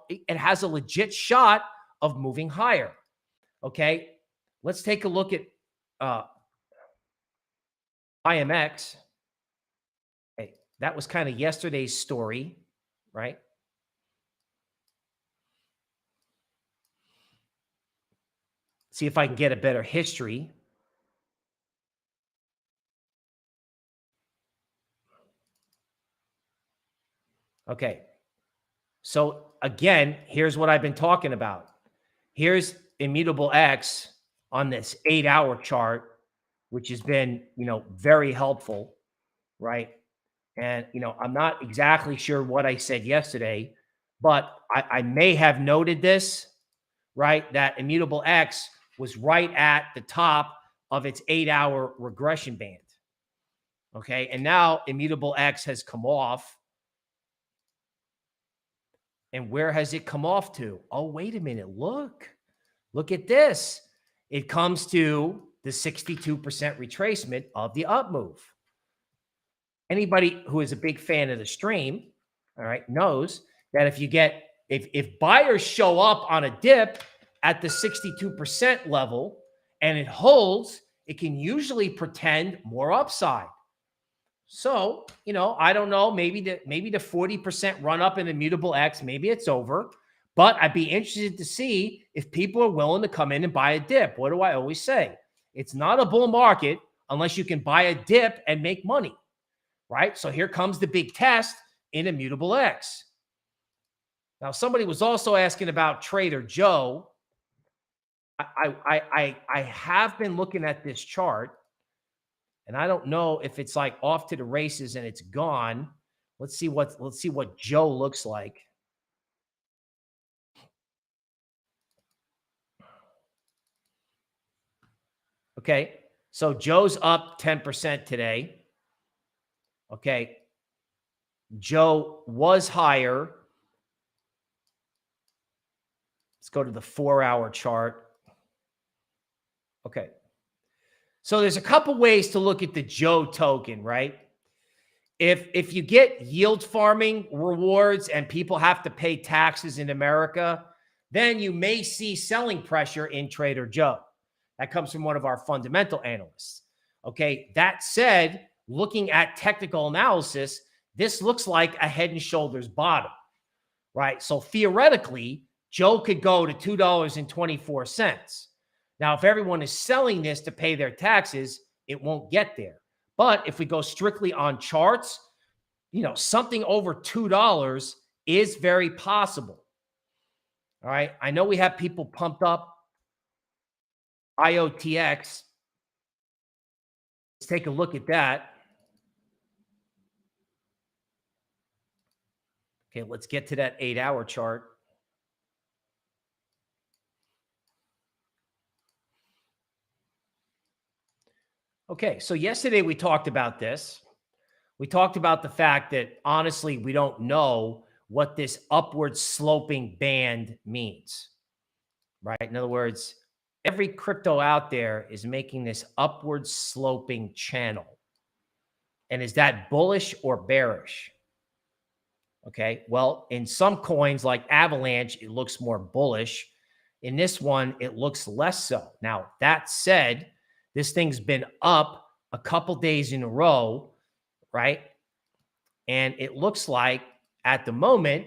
it has a legit shot of moving higher, okay? Let's take a look at IMX. Okay, that was kind of yesterday's story, right? See if I can get a better history. Okay. So again, here's what I've been talking about. Here's Immutable X on this 8-hour chart, which has been, very helpful, right? And, I'm not exactly sure what I said yesterday, but I may have noted this, right? That Immutable X was right at the top of its 8-hour regression band. Okay. And now Immutable X has come off. And where has it come off to? Oh, wait a minute. Look at this. It comes to the 62% retracement of the up move. Anybody who is a big fan of the stream, all right, knows that if buyers show up on a dip at the 62% level and it holds, it can usually pretend more upside. So, I don't know, maybe the 40% run up in Immutable X, maybe it's over, but I'd be interested to see if people are willing to come in and buy a dip. What do I always say? It's not a bull market unless you can buy a dip and make money, right? So here comes the big test in Immutable X. Now, somebody was also asking about Trader Joe. I have been looking at this chart, and I don't know if it's like off to the races and it's gone. Let's see what Joe looks like. Okay, so Joe's up 10% today. Okay. Joe was higher. Let's go to the 4-hour chart. Okay. So there's a couple ways to look at the Joe token, right? If you get yield farming rewards and people have to pay taxes in America, then you may see selling pressure in Trader Joe. That comes from one of our fundamental analysts. Okay. That said, looking at technical analysis, this looks like a head and shoulders bottom, right? So theoretically, Joe could go to $2.24. Now, if everyone is selling this to pay their taxes, it won't get there. But if we go strictly on charts, something over $2 is very possible. All right. I know we have people pumped up. IOTX. Let's take a look at that. Okay, let's get to that 8-hour chart. Okay, so yesterday we talked about this. We talked about the fact that, honestly, we don't know what this upward sloping band means, right? In other words, every crypto out there is making this upward sloping channel. And is that bullish or bearish? Okay, well, in some coins like Avalanche, it looks more bullish. In this one, it looks less so. Now, that said, this thing's been up a couple days in a row, right? And it looks like at the moment,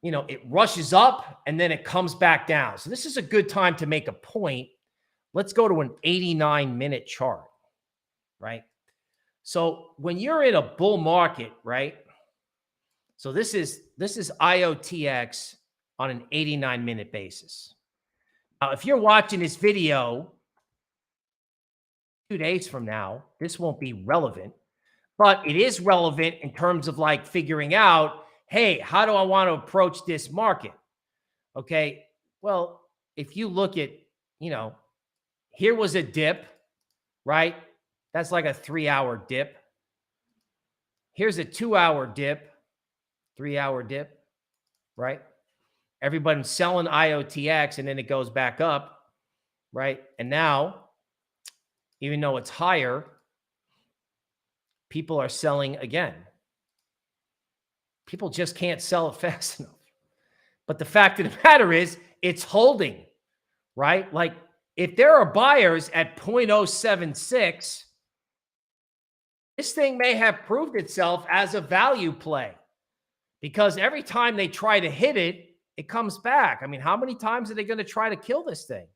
it rushes up and then it comes back down. So this is a good time to make a point. Let's go to an 89-minute chart, right? So when you're in a bull market, right? So this is IOTX on an 89-minute basis. Now, if you're watching this video 2 days from now, this won't be relevant, but it is relevant in terms of like figuring out, hey, how do I want to approach this market? Okay. Well, if you look at, here was a dip, right? That's like a 3-hour dip. Here's a 2-hour dip, 3-hour dip, right? Everybody's selling IOTX and then it goes back up, right? And now, even though it's higher, people are selling again. People just can't sell it fast enough. But the fact of the matter is, it's holding, right? Like, if there are buyers at 0.076, this thing may have proved itself as a value play, because every time they try to hit it, it comes back. I mean, how many times are they going to try to kill this thing?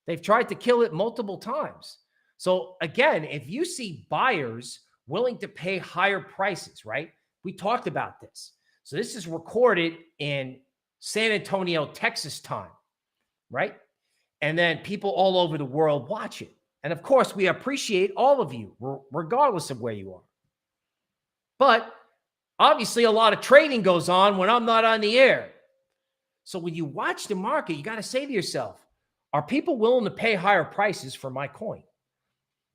They've tried to kill it multiple times. So again, if you see buyers willing to pay higher prices, right? We talked about this. So this is recorded in San Antonio, Texas time, right? And then people all over the world watch it. And of course, we appreciate all of you, regardless of where you are. But obviously, a lot of trading goes on when I'm not on the air. So when you watch the market, you got to say to yourself, are people willing to pay higher prices for my coin?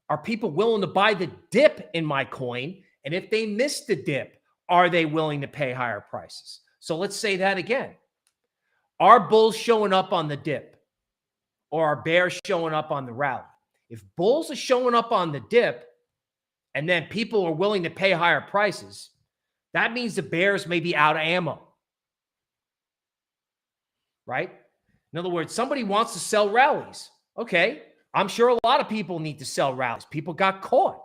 Are people willing to buy the dip in my coin? And if they miss the dip, are they willing to pay higher prices? So let's say that again. Are bulls showing up on the dip, or are bears showing up on the rally? If bulls are showing up on the dip and then people are willing to pay higher prices, that means the bears may be out of ammo, right? In other words, somebody wants to sell rallies. Okay, I'm sure a lot of people need to sell rallies. People got caught.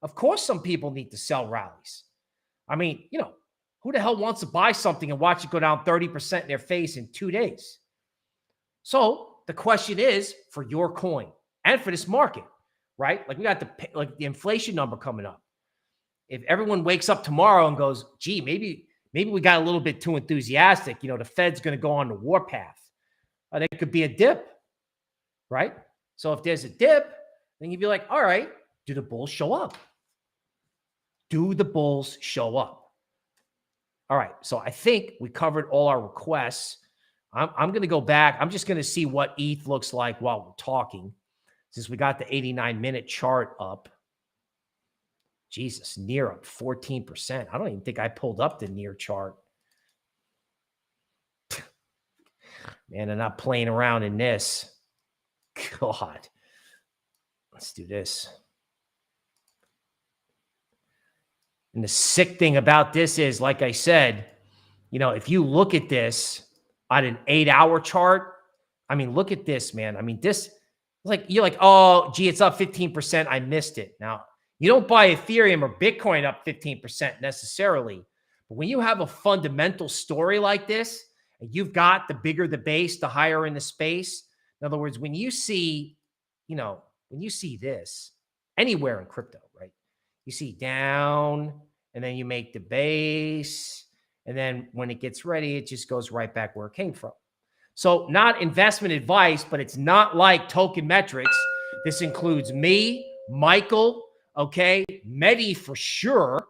Of course, some people need to sell rallies. I mean, who the hell wants to buy something and watch it go down 30% in their face in 2 days? So the question is, for your coin and for this market, right? Like, we got the inflation number coming up. If everyone wakes up tomorrow and goes, gee, maybe we got a little bit too enthusiastic, the Fed's going to go on the war path. There could be a dip, right? So if there's a dip, then you'd be like, all right, do the bulls show up? Do the bulls show up? All right, so I think we covered all our requests. I'm going to go back. I'm just going to see what ETH looks like while we're talking, since we got the 89-minute chart up. Jesus, near up 14%. I don't even think I pulled up the near chart. Man, I'm not playing around in this. God. Let's do this. And the sick thing about this is, like I said, if you look at this on an 8-hour chart, I mean, look at this, man. I mean, this, you're like, oh, gee, it's up 15%. I missed it. Now, you don't buy Ethereum or Bitcoin up 15% necessarily. But when you have a fundamental story like this, and you've got the bigger the base, the higher in the space. In other words, when you see this anywhere in crypto, right? You see down, and then you make the base, and then when it gets ready, it just goes right back where it came from. So not investment advice, but it's not like Token Metrics. This includes me, Michael, okay, Mehdi for sure,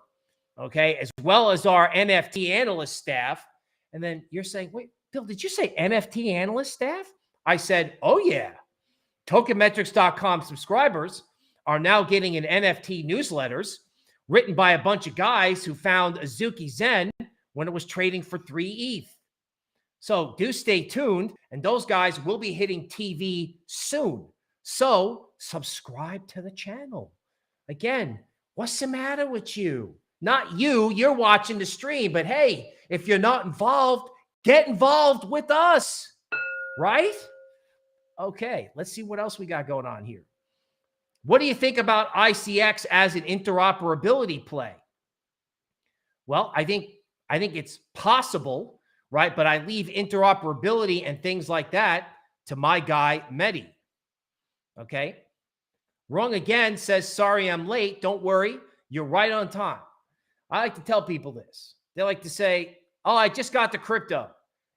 okay, as well as our NFT analyst staff. And then you're saying, wait, Bill, did you say NFT analyst staff? I said, oh yeah. TokenMetrics.com subscribers are now getting an NFT newsletters written by a bunch of guys who found Azuki Zen when it was trading for 3 ETH. So do stay tuned, and those guys will be hitting TV soon. So subscribe to the channel. Again, what's the matter with you? Not you, you're watching the stream, but hey, if you're not involved, get involved with us, right? Okay, let's see what else we got going on here. What do you think about ICX as an interoperability play? Well, I think it's possible, right? But I leave interoperability and things like that to my guy, Mehdi. Okay? Wrong again says, sorry, I'm late. Don't worry. You're right on time. I like to tell people this. They like to say, oh, I just got the crypto.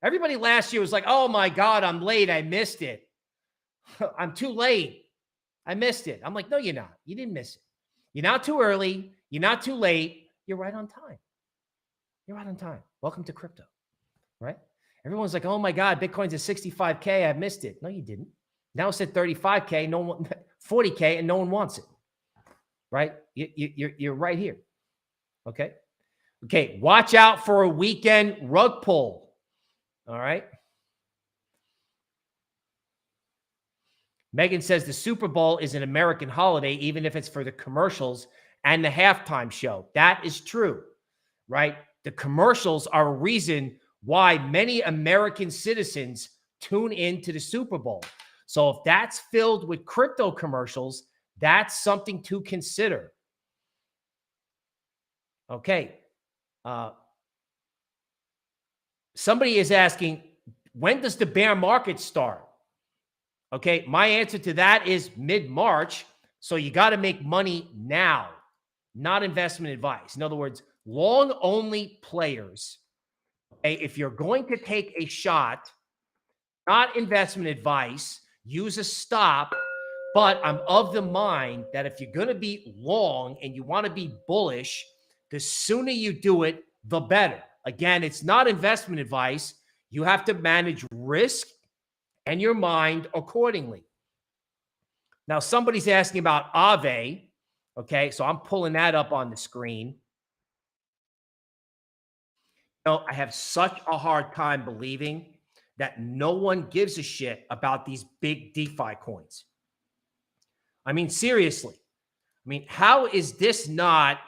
Everybody last year was like, oh my God, I'm late. I missed it. I'm too late. I missed it. I'm like, no, you're not. You didn't miss it. You're not too early. You're not too late. You're right on time. You're right on time. Welcome to crypto, right? Everyone's like, oh my God, Bitcoin's at 65K. I missed it. No, you didn't. Now it's at 35K, no one, 40K, and no one wants it, right? You're right here. Okay. Okay. Watch out for a weekend rug pull. All right. Megan says the Super Bowl is an American holiday, even if it's for the commercials and the halftime show. That is true, right? The commercials are a reason why many American citizens tune into the Super Bowl. So if that's filled with crypto commercials, that's something to consider. Okay. Somebody is asking, when does the bear market start? Okay, my answer to that is mid-March. So you got to make money now, not investment advice. In other words, long-only players, okay, if you're going to take a shot, not investment advice, use a stop. But I'm of the mind that if you're going to be long and you want to be bullish, the sooner you do it, the better. Again, it's not investment advice. You have to manage risk and your mind accordingly. Now, somebody's asking about Aave. Okay, so I'm pulling that up on the screen. I have such a hard time believing that no one gives a shit about these big DeFi coins. I mean, seriously. I mean, how is this not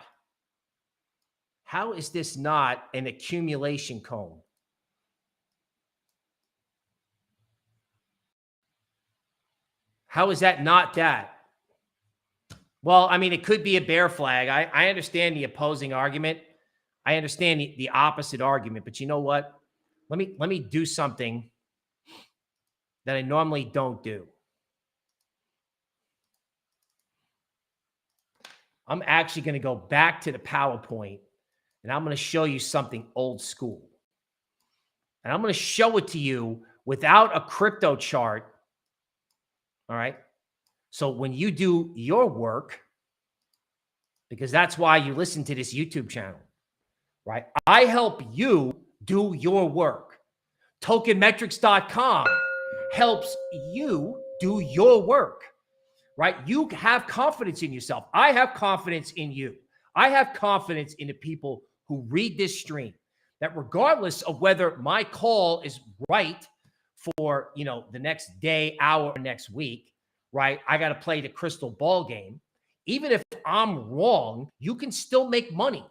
an accumulation cone? How is that not that? Well, I mean, it could be a bear flag. I understand the opposing argument. I understand the opposite argument, but you know what? Let me do something that I normally don't do. I'm actually going to go back to the PowerPoint, and I'm going to show you something old school. And I'm going to show it to you without a crypto chart. All right. So when you do your work, because that's why you listen to this YouTube channel, right? I help you do your work. TokenMetrics.com helps you do your work, right? You have confidence in yourself. I have confidence in you. I have confidence in the people who read this stream that regardless of whether my call is right for, the next day, hour, or next week, right? I got to play the crystal ball game. Even if I'm wrong, you can still make money,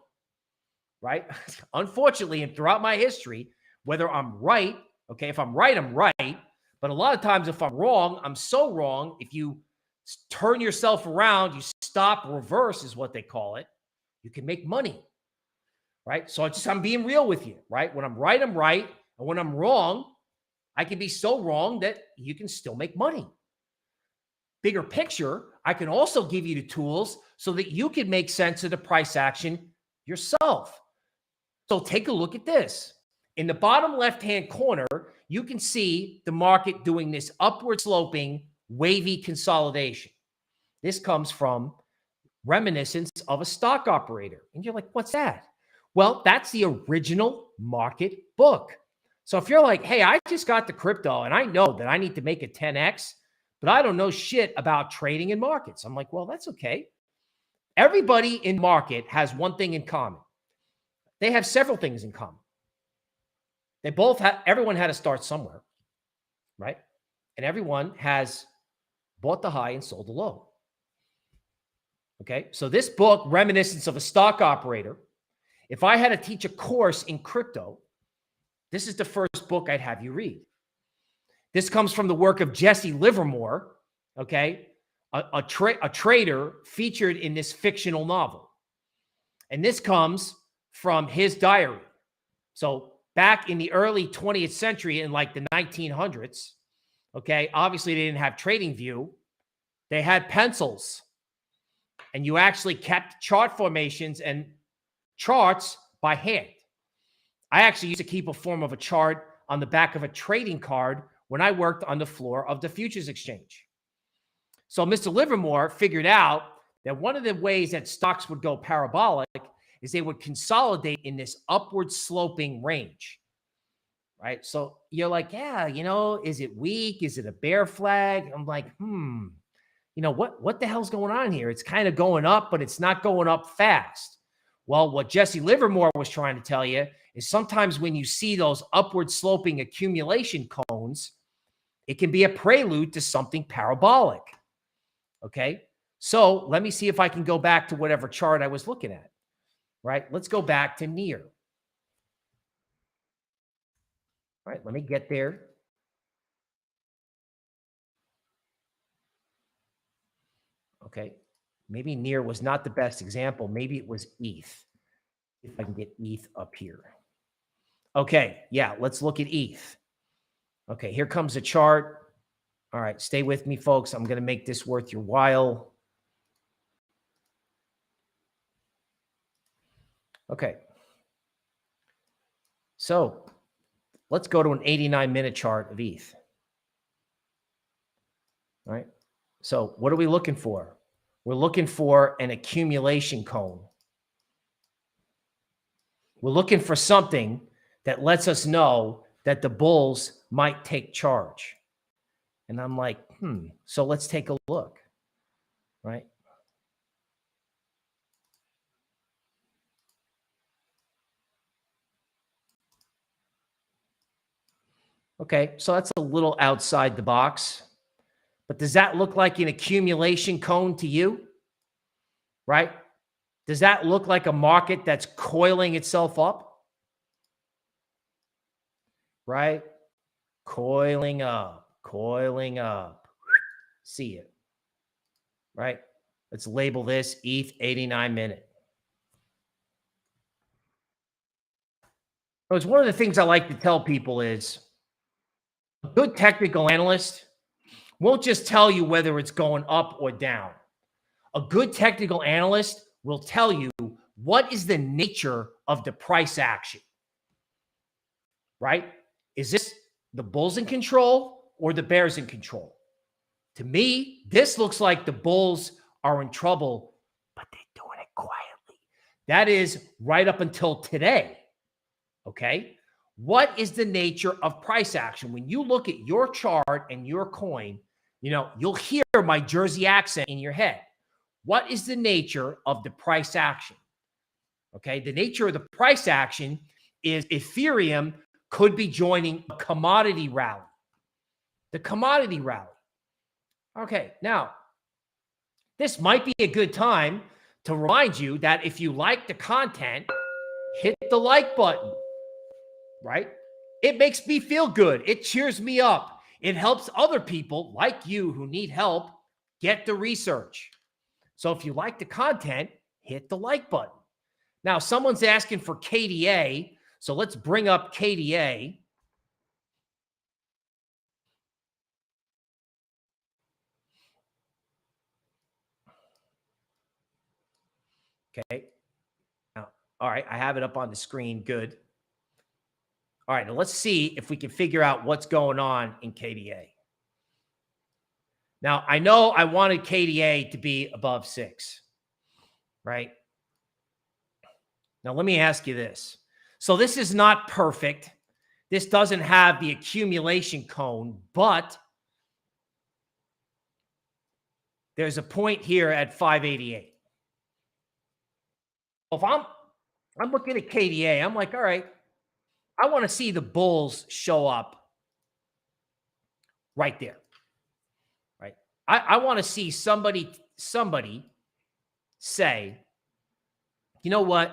right? Unfortunately, and throughout my history, whether I'm right, okay, if I'm right, I'm right. But a lot of times if I'm wrong, I'm so wrong. If you turn yourself around, you stop, reverse is what they call it, you can make money, right? So I'm being real with you, right? When I'm right, I'm right. And when I'm wrong, I can be so wrong that you can still make money. Bigger picture, I can also give you the tools so that you can make sense of the price action yourself. So take a look at this. In the bottom left-hand corner, you can see the market doing this upward sloping, wavy consolidation. This comes from reminiscence of a stock operator. And you're like, what's that? Well, that's the original market book. So if you're like, hey, I just got the crypto and I know that I need to make a 10x, but I don't know shit about trading in markets. I'm like, well, that's okay. Everybody in market has one thing in common. They have several things in common. They both have, everyone had to start somewhere, right? And everyone has bought the high and sold the low. Okay. So this book, Reminiscence of a Stock Operator, if I had to teach a course in crypto, this is the first book I'd have you read. This comes from the work of Jesse Livermore, okay, a trader featured in this fictional novel. And this comes from his diary. So back in the early 20th century, in like the 1900s, okay, obviously they didn't have TradingView. They had pencils. And you actually kept chart formations and charts by hand. I actually used to keep a form of a chart on the back of a trading card when I worked on the floor of the futures exchange. So Mr. Livermore figured out that one of the ways that stocks would go parabolic is they would consolidate in this upward sloping range, right? So you're like, yeah, is it weak? Is it a bear flag? I'm like, what the hell's going on here? It's kind of going up, but it's not going up fast. Well, what Jesse Livermore was trying to tell you is sometimes when you see those upward sloping accumulation cones, it can be a prelude to something parabolic. Okay. So let me see if I can go back to whatever chart I was looking at, right? Let's go back to near. All right. Let me get there. Okay. Maybe near was not the best example. Maybe it was ETH. If I can get ETH up here. Okay. Yeah. Let's look at ETH. Okay. Here comes a chart. All right. Stay with me, folks. I'm going to make this worth your while. Okay. So let's go to an 89-minute chart of ETH. All right. So what are we looking for? We're looking for an accumulation cone. We're looking for something that lets us know that the bulls might take charge. And I'm like, so let's take a look, right? Okay, so that's a little outside the box. But does that look like an accumulation cone to you? Right? Does that look like a market that's coiling itself up? Right? Coiling up, coiling up. See it. Right? Let's label this ETH 89-minute. It's one of the things I like to tell people is a good technical analyst won't just tell you whether it's going up or down. A good technical analyst will tell you what is the nature of the price action, right? Is this the bulls in control or the bears in control? To me, this looks like the bulls are in trouble, but they're doing it quietly. That is right up until today, okay? What is the nature of price action? When you look at your chart and your coin, you'll hear my Jersey accent in your head. What is the nature of the price action? Okay. The nature of the price action is Ethereum could be joining a commodity rally. The commodity rally. Okay. Now, this might be a good time to remind you that if you like the content, hit the like button, right? It makes me feel good. It cheers me up. It helps other people like you who need help get the research. So if you like the content, hit the like button. Now, someone's asking for KDA. So let's bring up KDA. Okay. Now, all right. I have it up on the screen. Good. All right. Now let's see if we can figure out what's going on in KDA. Now, I know I wanted KDA to be above 6, right? Now, let me ask you this. So this is not perfect. This doesn't have the accumulation cone, but there's a point here at 588. If I'm looking at KDA, I'm like, all right, I want to see the bulls show up right there, right? I want to see somebody say, you know what?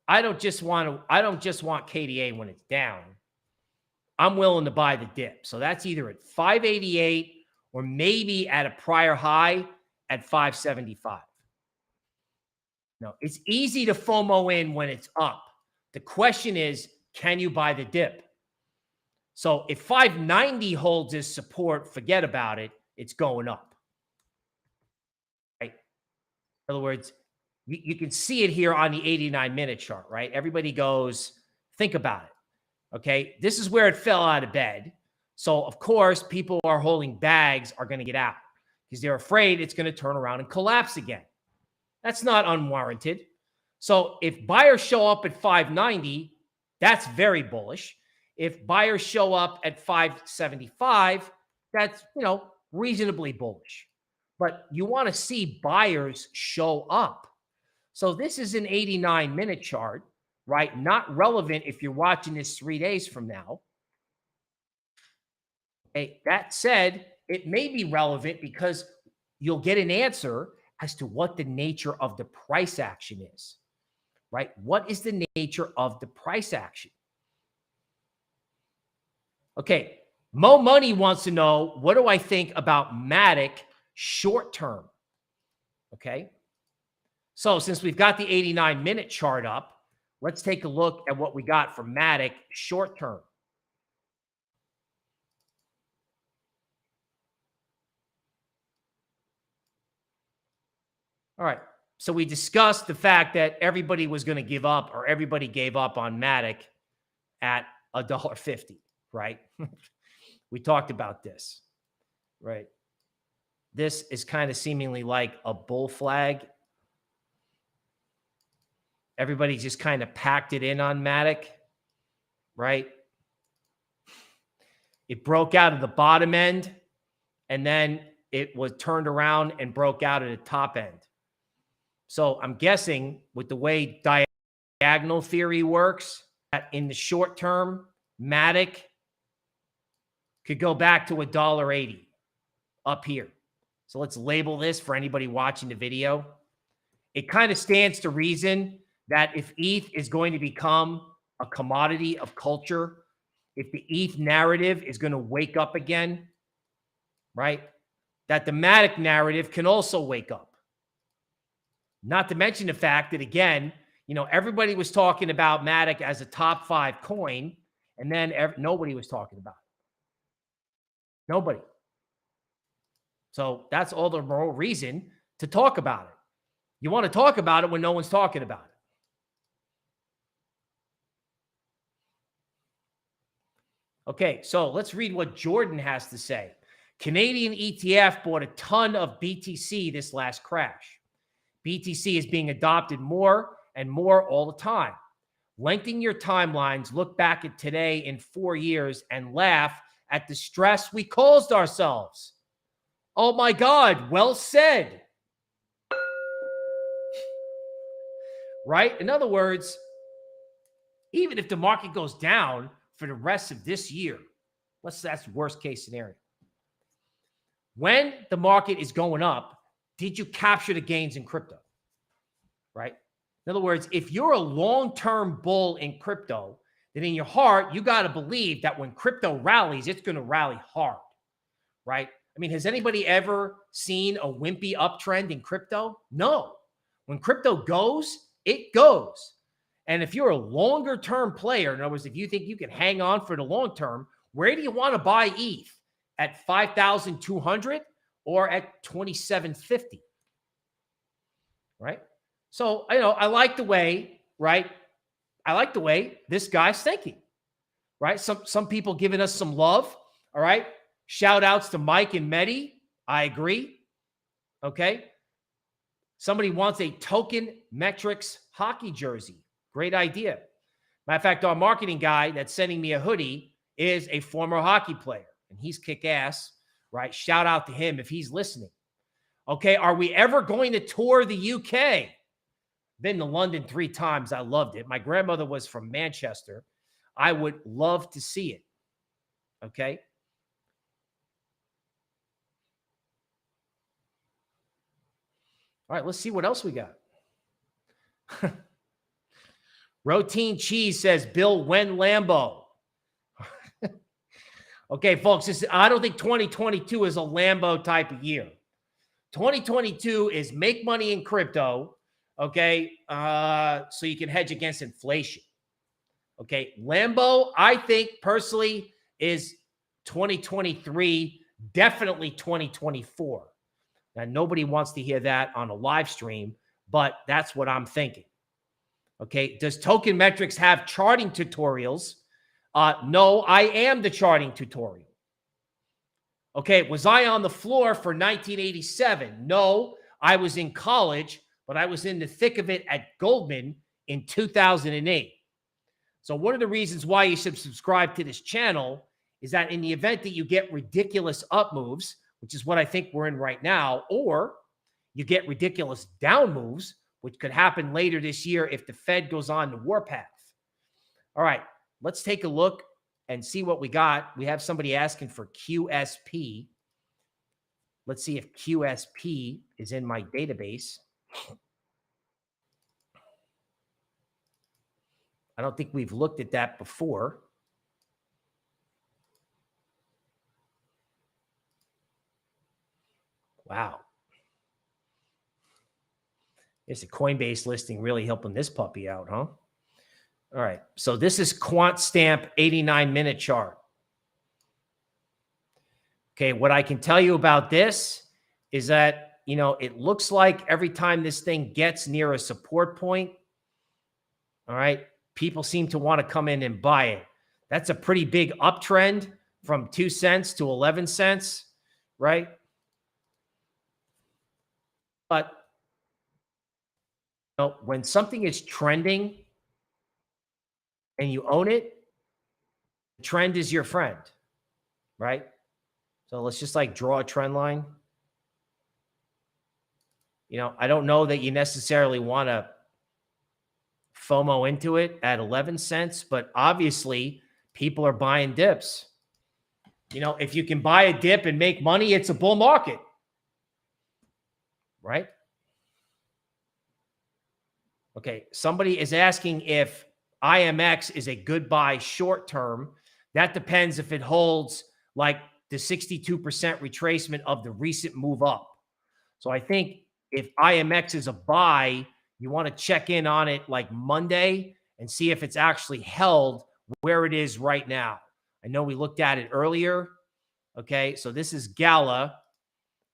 I don't just want KDA when it's down. I'm willing to buy the dip. So that's either at 588 or maybe at a prior high at 575. No, it's easy to FOMO in when it's up. The question is, can you buy the dip? So if 590 holds as support, forget about it. It's going up. Right? In other words, you can see it here on the 89-minute chart, right? Everybody goes, think about it. Okay, this is where it fell out of bed. So, of course, people who are holding bags are going to get out because they're afraid it's going to turn around and collapse again. That's not unwarranted. So if buyers show up at 590, that's very bullish. If buyers show up at 575, that's, reasonably bullish. But you want to see buyers show up. So this is an 89-minute chart, right? Not relevant if you're watching this 3 days from now. Okay, that said, it may be relevant because you'll get an answer as to what the nature of the price action is, right? What is the nature of the price action? Okay, Mo Money wants to know, what do I think about Matic short term? Okay, so since we've got the 89-minute chart up, let's take a look at what we got for Matic short term. All right, so we discussed the fact that everybody was going to give up, or everybody gave up on Matic at $1.50, right? We talked about this, right? This is kind of seemingly like a bull flag. Everybody just kind of packed it in on Matic, right? It broke out of the bottom end, and then it was turned around and broke out at the top end. So I'm guessing with the way diagonal theory works, that in the short term, Matic could go back to $1.80 up here. So let's label this for anybody watching the video. It kind of stands to reason that if ETH is going to become a commodity of culture, if the ETH narrative is going to wake up again, right, that the Matic narrative can also wake up. Not to mention the fact that, again, everybody was talking about Matic as a top 5 coin, and then nobody was talking about it. Nobody. So that's all the more reason to talk about it. You want to talk about it when no one's talking about it. Okay, so let's read what Jordan has to say. Canadian ETF bought a ton of BTC this last crash. BTC is being adopted more and more all the time. Lengthen your timelines, look back at today in 4 years, and laugh at the stress we caused ourselves. Oh my God, well said. right? In other words, even if the market goes down for the rest of this year, that's worst case scenario. When the market is going up, did you capture the gains in crypto, right? In other words, if you're a long-term bull in crypto, then in your heart, you got to believe that when crypto rallies, it's going to rally hard, right? I mean, has anybody ever seen a wimpy uptrend in crypto? No. When crypto goes, it goes. And if you're a longer term player, in other words, if you think you can hang on for the long term, where do you want to buy ETH? At 5,200 or at 2,750? Right? So, I like the way, right? I like the way this guy's thinking, right? Some people giving us some love. All right. Shout outs to Mike and Mehdi. I agree. Okay. Somebody wants a Token Metrics hockey jersey. Great idea. Matter of fact, our marketing guy that's sending me a hoodie is a former hockey player, and he's kick ass, right? Shout out to him if he's listening. Okay. Are we ever going to tour the UK? Been to London 3 times. I loved it. My grandmother was from Manchester. I would love to see it. Okay. All right, let's see what else we got. Routine Cheese says, Bill, when Lambo? Okay, folks, I don't think 2022 is a Lambo type of year. 2022 is make money in crypto, okay, so you can hedge against inflation. Okay, Lambo, I think personally, is 2023, definitely 2024. Now, nobody wants to hear that on a live stream, but that's what I'm thinking. Okay, does Token Metrics have charting tutorials? No, I am the charting tutorial. Okay, was I on the floor for 1987? No, I was in college, but I was in the thick of it at Goldman in 2008. So one of the reasons why you should subscribe to this channel is that in the event that you get ridiculous up moves, which is what I think we're in right now, or you get ridiculous down moves, which could happen later this year if the Fed goes on the warpath. All right, let's take a look and see what we got. We have somebody asking for QSP. Let's see if QSP is in my database. I don't think we've looked at that before. Wow. It's a Coinbase listing really helping this puppy out, huh? All right. So this is Quant Stamp 89-minute chart. Okay. What I can tell you about this is that, it looks like every time this thing gets near a support point, all right, people seem to want to come in and buy it. That's a pretty big uptrend from 2 cents to 11 cents, right? But when something is trending and you own it, the trend is your friend, right? So let's just draw a trend line. I don't know that you necessarily want to FOMO into it at 11 cents, but obviously people are buying dips. If you can buy a dip and make money, it's a bull market, right? Okay, somebody is asking if IMX is a good buy short term. That depends if it holds like the 62% retracement of the recent move up. So I think if IMX is a buy, you want to check in on it like Monday and see if it's actually held where it is right now. I know we looked at it earlier. Okay, so this is Gala.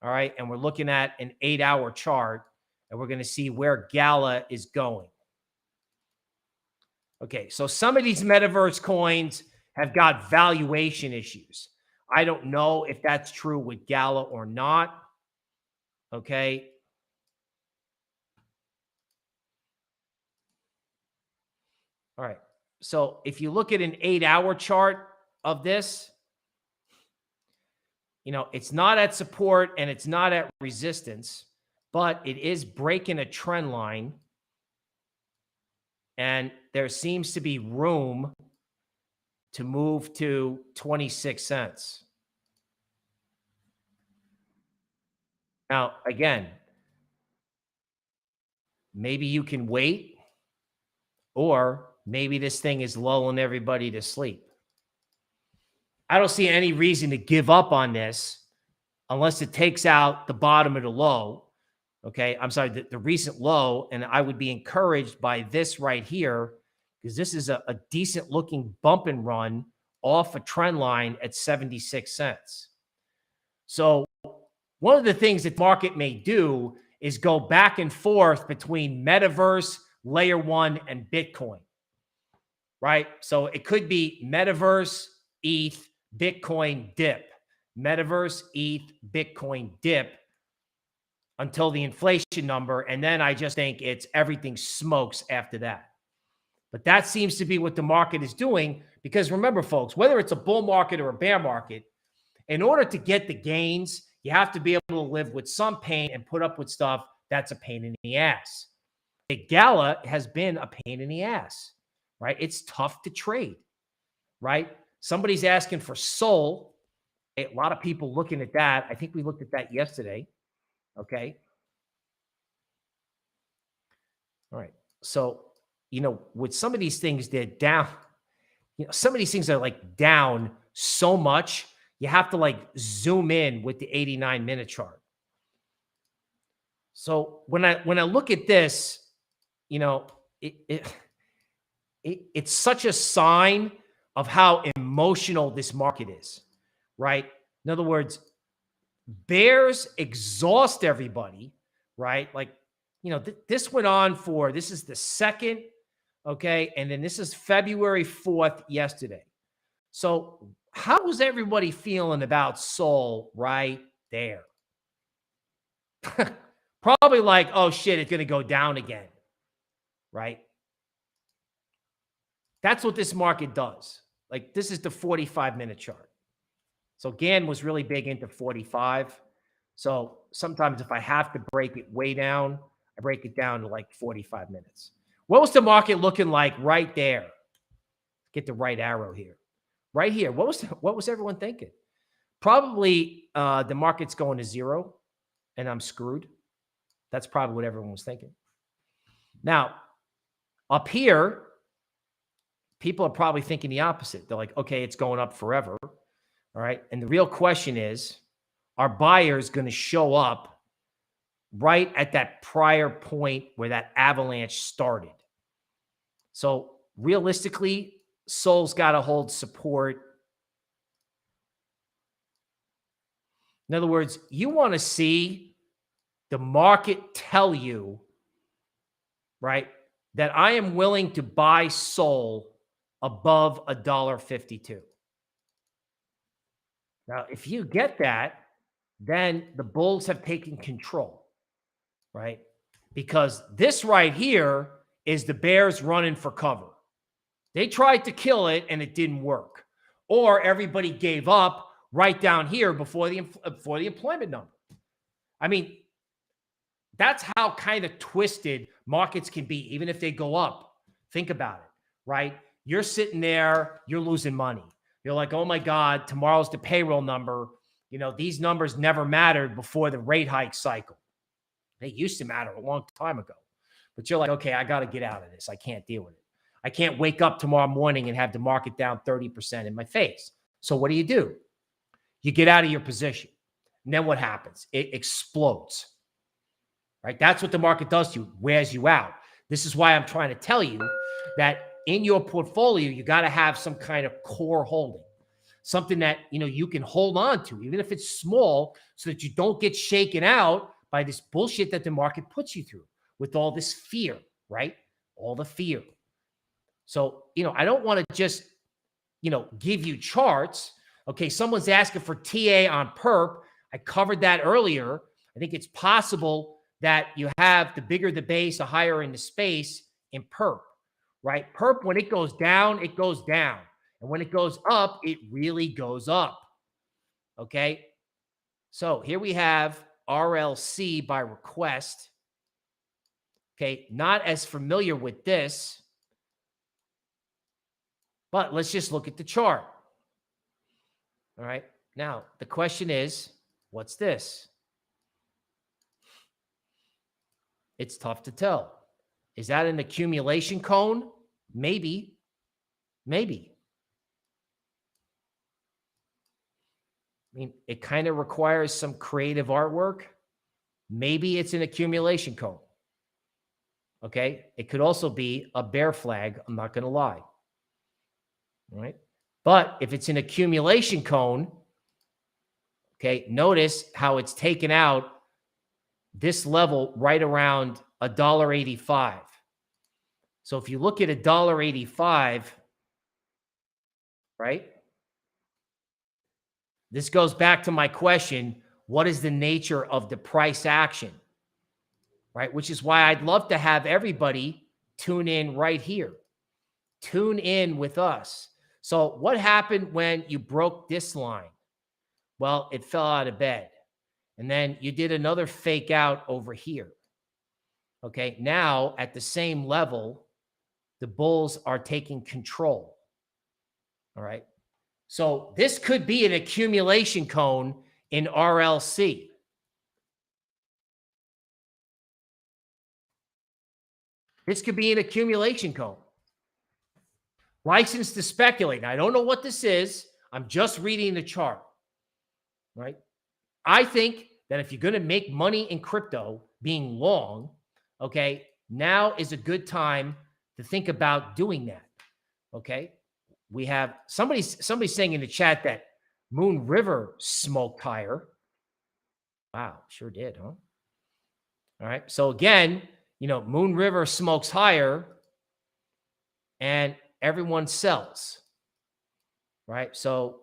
All right, and we're looking at an 8-hour chart. And we're going to see where Gala is going. Okay, so some of these metaverse coins have got valuation issues. I don't know if that's true with Gala or not. Okay. All right. So if you look at an 8-hour chart of this, it's not at support and it's not at resistance, but it is breaking a trend line. and there seems to be room to move to 26 cents. Now, again, maybe you can wait, or maybe this thing is lulling everybody to sleep. I don't see any reason to give up on this unless it takes out the bottom of the low. Okay, I'm sorry, the recent low, and I would be encouraged by this right here, because this is a decent looking bump and run off a trend line at 76 cents. So one of the things that the market may do is go back and forth between metaverse, layer one, and Bitcoin, right? So it could be metaverse, ETH, Bitcoin dip, metaverse, ETH, Bitcoin dip, until the inflation number. And then I just think it's everything smokes after that. But that seems to be what the market is doing, because remember, folks, whether it's a bull market or a bear market, in order to get the gains, you have to be able to live with some pain and put up with stuff that's a pain in the ass. The Gala has been a pain in the ass, right? It's tough to trade, right? Somebody's asking for Sol. A lot of people looking at that. I think we looked at that yesterday. Okay. All right. So, with some of these things, they're down. Some of these things are like down so much, you have to like zoom in with the 89-minute chart. So when I look at this, it's such a sign of how emotional this market is, right? In other words, bears exhaust everybody, right? Like, this went on for, this is the second, okay? And then this is February 4th yesterday. So how was everybody feeling about Sol right there? Probably like, oh shit, it's going to go down again, right? That's what this market does. Like, this is the 45-minute chart. So Gann was really big into 45. So sometimes if I have to break it way down, I break it down to like 45 minutes. What was the market looking like right there? Get the right arrow here. Right here. What was everyone thinking? Probably the market's going to zero and I'm screwed. That's probably what everyone was thinking. Now, up here, people are probably thinking the opposite. They're like, okay, it's going up forever. All right. And the real question is, are buyers going to show up right at that prior point where that avalanche started? So realistically, Sol's got to hold support. In other words, you want to see the market tell you, right, that I am willing to buy Sol above $1.52. Now, if you get that, then the bulls have taken control, right? Because this right here is the bears running for cover. They tried to kill it and it didn't work. Or everybody gave up right down here before the employment number. I mean, that's how kind of twisted markets can be, even if they go up. Think about it, right? You're sitting there, you're losing money. You're like, oh my God, tomorrow's the payroll number. These numbers never mattered before the rate hike cycle. They used to matter a long time ago. But you're like, okay, I got to get out of this. I can't deal with it. I can't wake up tomorrow morning and have the market down 30% in my face. So what do? You get out of your position. And then what happens? It explodes, right? That's what the market does to you, wears you out. This is why I'm trying to tell you that in your portfolio, you got to have some kind of core holding, something that, you can hold on to, even if it's small, so that you don't get shaken out by this bullshit that the market puts you through with all this fear, right? All the fear. So, I don't want to just, give you charts. Okay, someone's asking for TA on perp. I covered that earlier. I think it's possible that you have the bigger the base, the higher in the space in perp, right? Perp, when it goes down, it goes down. And when it goes up, it really goes up. Okay, so here we have RLC by request. Okay, not as familiar with this. But let's just look at the chart. All right. Now, the question is, what's this? It's tough to tell. Is that an accumulation cone? Maybe. Maybe. I mean, it kind of requires some creative artwork. Maybe it's an accumulation cone. Okay. It could also be a bear flag. I'm not going to lie. All right. But if it's an accumulation cone, okay, notice how it's taken out this level right around $1.85. So if you look at $1.85, right? This goes back to my question, what is the nature of the price action? Right? Which is why I'd love to have everybody tune in right here. Tune in with us. So what happened when you broke this line? Well, it fell out of bed. And then you did another fake out over here. Okay, now at the same level, the bulls are taking control. All right. So this could be an accumulation cone in RLC. This could be an accumulation cone. License to speculate. I don't know what this is. I'm just reading the chart. Right? I think that if you're going to make money in crypto, being long, okay, now is a good time to think about doing that. Okay? We have somebody saying in the chat that Moon River smoked higher. Wow, sure did, huh? All right. So again, you know, Moon River smokes higher and everyone sells. Right? So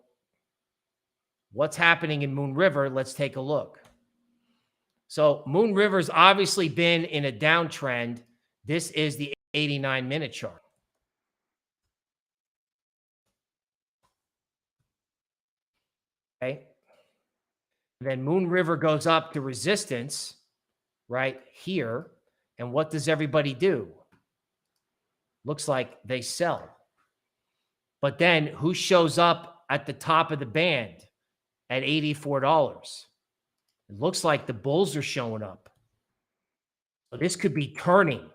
what's happening in Moon River? Let's take a look. So Moon River's obviously been in a downtrend. This is the 89-minute chart. Okay. Then Moon River goes up to resistance right here. And what does everybody do? Looks like they sell. But then who shows up at the top of the band at $84? It looks like the bulls are showing up. So this could be turning.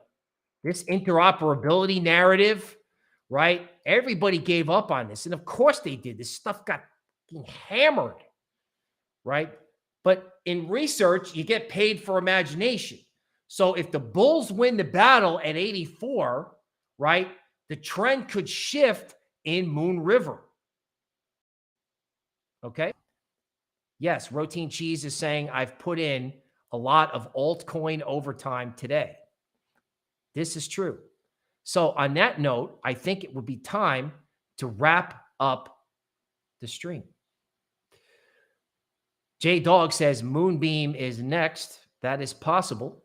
This interoperability narrative, right? Everybody gave up on this. And of course they did. This stuff got hammered, right? But in research, you get paid for imagination. So if the bulls win the battle at 84, right, the trend could shift in Moon River. Okay? Yes, Routine Cheese is saying, I've put in a lot of altcoin overtime today. This is true. So on that note, I think it would be time to wrap up the stream. J Dog says Moonbeam is next. That is possible.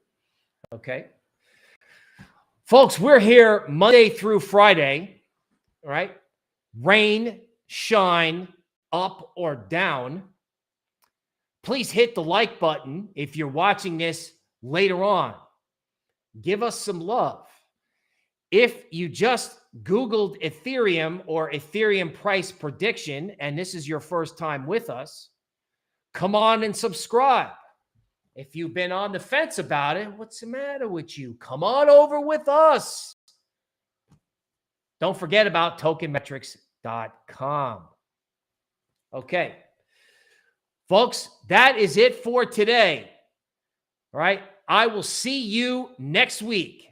Okay. Folks, we're here Monday through Friday. All right. Rain, shine, up or down. Please hit the like button if you're watching this later on. Give us some love. If you just Googled Ethereum or Ethereum price prediction, and this is your first time with us, come on and subscribe. If you've been on the fence about it, what's the matter with you? Come on over with us. Don't forget about tokenmetrics.com. Okay. Folks, that is it for today. All right. I will see you next week.